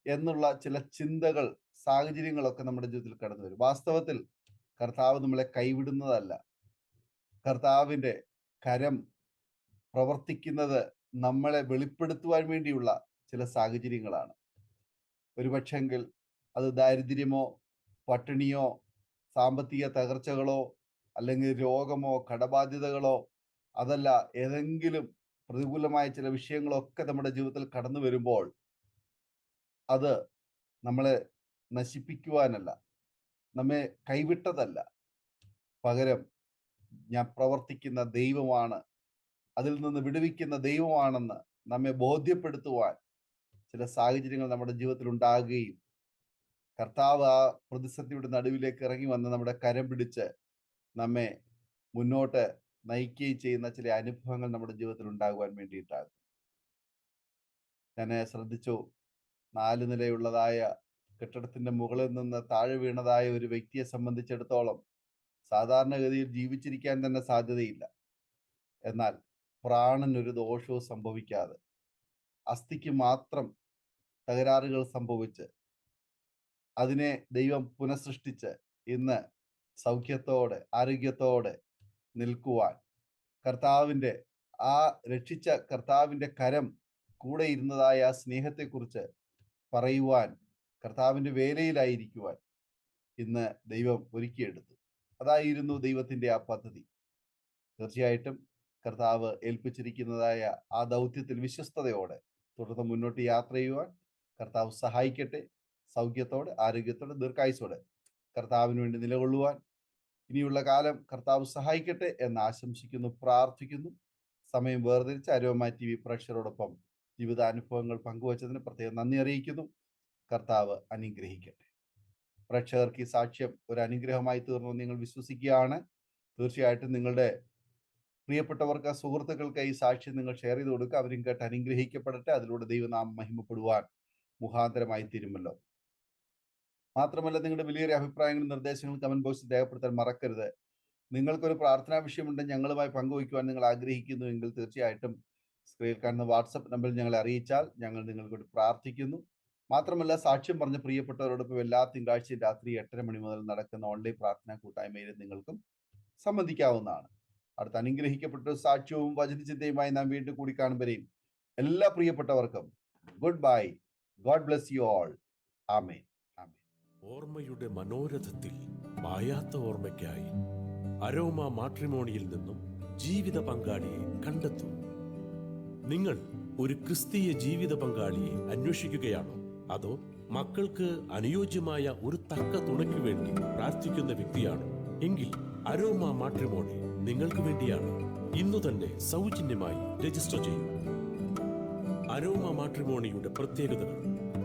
എന്നുള്ള ചില ചിന്തകൾ, സാഹചര്യങ്ങളൊക്കെ നമ്മുടെ ജീവിതത്തിൽ കടന്നു വരും. വാസ്തവത്തിൽ കർത്താവ് നമ്മളെ കൈവിടുന്നതല്ല. കർത്താവിന്റെ കരം പ്രവർത്തിക്കുന്നത് നമ്മളെ വെളിപ്പെടുത്തുവാൻ വേണ്ടിയുള്ള ചില സാഹചര്യങ്ങളാണ്. ഒരുപക്ഷെങ്കിൽ അത് ദാരിദ്ര്യമോ പട്ടിണിയോ സാമ്പത്തിക തകർച്ചകളോ അല്ലെങ്കിൽ രോഗമോ കടബാധ്യതകളോ അതല്ല ഏതെങ്കിലും പ്രതികൂലമായ ചില വിഷയങ്ങളൊക്കെ നമ്മുടെ ജീവിതത്തിൽ കടന്നു വരുമ്പോൾ അത് നമ്മളെ നശിപ്പിക്കുവാനല്ല, നമ്മെ കൈവിട്ടതല്ല. പകരം ഞാൻ പ്രവർത്തിക്കുന്ന ദൈവമാണ്, അതിൽ നിന്ന് വിടുവിക്കുന്ന ദൈവമാണെന്ന് നമ്മെ ബോധ്യപ്പെടുത്തുവാൻ ചില സാഹചര്യങ്ങൾ നമ്മുടെ ജീവിതത്തിൽ ഉണ്ടാകുകയും കർത്താവ് ആ പ്രതിസന്ധിയുടെ നടുവിലേക്ക് ഇറങ്ങി വന്ന് നമ്മുടെ കരം പിടിച്ച് നമ്മെ മുന്നോട്ട് നയിക്കുകയും ചെയ്യുന്ന ചില അനുഭവങ്ങൾ നമ്മുടെ ജീവിതത്തിൽ ഉണ്ടാകുവാൻ വേണ്ടിയിട്ടാകും. ഞാൻ ശ്രദ്ധിച്ചു, 4 നിലയുള്ളതായ കെട്ടിടത്തിന്റെ മുകളിൽ നിന്ന് താഴെ വീണതായ ഒരു വ്യക്തിയെ സംബന്ധിച്ചിടത്തോളം സാധാരണഗതിയിൽ ജീവിച്ചിരിക്കാൻ തന്നെ സാധ്യതയില്ല. എന്നാൽ പ്രാണനൊരു ദോഷവും സംഭവിക്കാതെ അസ്ഥിക്ക് മാത്രം തകരാറുകൾ സംഭവിച്ച് അതിനെ ദൈവം പുനഃസൃഷ്ടിച്ച് ഇന്ന് സൗഖ്യത്തോടെ ആരോഗ്യത്തോടെ നിൽക്കുവാൻ കർത്താവിന്റെ ആ രക്ഷിച്ച കർത്താവിന്റെ കരം കൂടെ ഇരുന്നതായ ആ സ്നേഹത്തെക്കുറിച്ച് പറയുവാൻ, കർത്താവിന്റെ വേലയിലായിരിക്കുവാൻ ഇന്ന് ദൈവം ഒരുക്കിയെടുത്തു. അതായിരുന്നു ദൈവത്തിന്റെ ആ പദ്ധതി. തീർച്ചയായിട്ടും കർത്താവ് ഏൽപ്പിച്ചിരിക്കുന്നതായ ആ ദൗത്യത്തിൽ വിശ്വസ്തയോടെ തുടർന്ന് മുന്നോട്ട് യാത്ര ചെയ്യുവാൻ കർത്താവ് സഹായിക്കട്ടെ. സൗഖ്യത്തോടെ ആരോഗ്യത്തോടെ ദീർഘായുസ്സോടെ കർത്താവിന് വേണ്ടി നിലകൊള്ളുവാൻ ഇനിയുള്ള കാലം കർത്താവ് സഹായിക്കട്ടെ എന്ന് ആശംസിക്കുന്നു, പ്രാർത്ഥിക്കുന്നു. സമയം വേർതിരിച്ച് അരോമ TV പ്രേക്ഷകരോടൊപ്പം ജീവിതാനുഭവങ്ങൾ പങ്കുവച്ചതിന് പ്രത്യേകം നന്ദി അറിയിക്കുന്നു. കർത്താവ് അനുഗ്രഹിക്കട്ടെ. പ്രേക്ഷകർക്ക് ഈ സാക്ഷ്യം ഒരു അനുഗ്രഹമായി തീർന്നു നിങ്ങൾ വിശ്വസിക്കുകയാണ്. തീർച്ചയായിട്ടും നിങ്ങളുടെ പ്രിയപ്പെട്ടവർക്ക്, സുഹൃത്തുക്കൾക്ക് ഈ സാക്ഷ്യം നിങ്ങൾ ഷെയർ ചെയ്ത് കൊടുക്കുക. അവരും കേട്ട് അനുഗ്രഹിക്കപ്പെടട്ടെ. അതിലൂടെ ദൈവനാമം മഹിമപ്പെടുവാൻ മുഖാന്തരമായി തീരുമല്ലോ. മാത്രമല്ല, നിങ്ങളുടെ വലിയൊരു അഭിപ്രായങ്ങളും നിർദ്ദേശങ്ങളും കമന്റ് ബോക്സിൽ രേഖപ്പെടുത്താൻ മറക്കരുത്. നിങ്ങൾക്കൊരു പ്രാർത്ഥനാ വിഷയമുണ്ടെങ്കിൽ ഞങ്ങളുമായി പങ്കുവയ്ക്കുവാൻ നിങ്ങൾ ആഗ്രഹിക്കുന്നു എങ്കിൽ തീർച്ചയായിട്ടും സ്ക്രീനിൽ കാണുന്ന വാട്സപ്പ് നമ്പറിൽ ഞങ്ങളെ അറിയിച്ചാൽ ഞങ്ങൾ നിങ്ങൾക്ക് വേണ്ടി പ്രാർത്ഥിക്കുന്നു. മാത്രമല്ല, സാക്ഷ്യം പറഞ്ഞ പ്രിയപ്പെട്ടവരോടൊപ്പം എല്ലാ തിങ്കളാഴ്ചയും രാത്രി 8:30 മണി മുതൽ നടക്കുന്ന ഓൺലൈൻ പ്രാർത്ഥനാ കൂട്ടായ്മയിൽ നിങ്ങൾക്കും സംബന്ധിക്കാവുന്നതാണ്. അടുത്ത അനുഗ്രഹിക്കപ്പെട്ട സാക്ഷ്യവും വചനചിന്തയുമായി നാം വീണ്ടും കൂടി കാണുമ്പോഴേയും എല്ലാ പ്രിയപ്പെട്ടവർക്കും goodbye. God bless you all. ആമേൻ. ഓർമ്മയുടെ മനോരഥത്തിൽ മായാത്ത ഓർമ്മയ്ക്കായി അരോമ മാട്രിമോണിയിൽ നിന്നും ജീവിത പങ്കാളിയെ കണ്ടെത്തൂ. നിങ്ങൾ ഒരു ക്രിസ്തീയ ജീവിത പങ്കാളിയെ അന്വേഷിക്കുകയാണോ? അതോ മക്കൾക്ക് അനുയോജ്യമായ ഒരു തക്ക തുണയ്ക്ക് വേണ്ടി പ്രാർത്ഥിക്കുന്ന വ്യക്തിയാണോ? എങ്കിൽ അരോമ മാട്രിമോണി നിങ്ങൾക്ക് വേണ്ടിയാണ്. ഇന്നു തന്നെ സൗജന്യമായി രജിസ്റ്റർ ചെയ്യൂ. അരോമ മാട്രിമോണിയുടെ പ്രത്യേകതകൾ: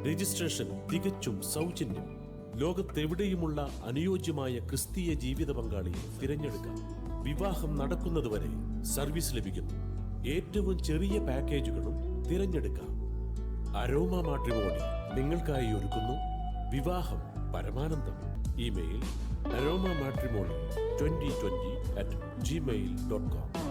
രജിസ്ട്രേഷൻ തികച്ചും സൗജന്യം. ലോകത്തെവിടെയുമുള്ള അനുയോജ്യമായ ക്രിസ്തീയ ജീവിത പങ്കാളിയെ തിരഞ്ഞെടുക്കാം. വിവാഹം നടക്കുന്നതുവരെ സർവീസ് ലഭിക്കുന്നു. ഏറ്റവും ചെറിയ പാക്കേജുകളും തിരഞ്ഞെടുക്കാം. അരോമ മാട്രിമോണി നിങ്ങൾക്കായി ഒരുക്കുന്നു വിവാഹം പരമാനന്ദം. Email aroma matrimony2020@gmail.com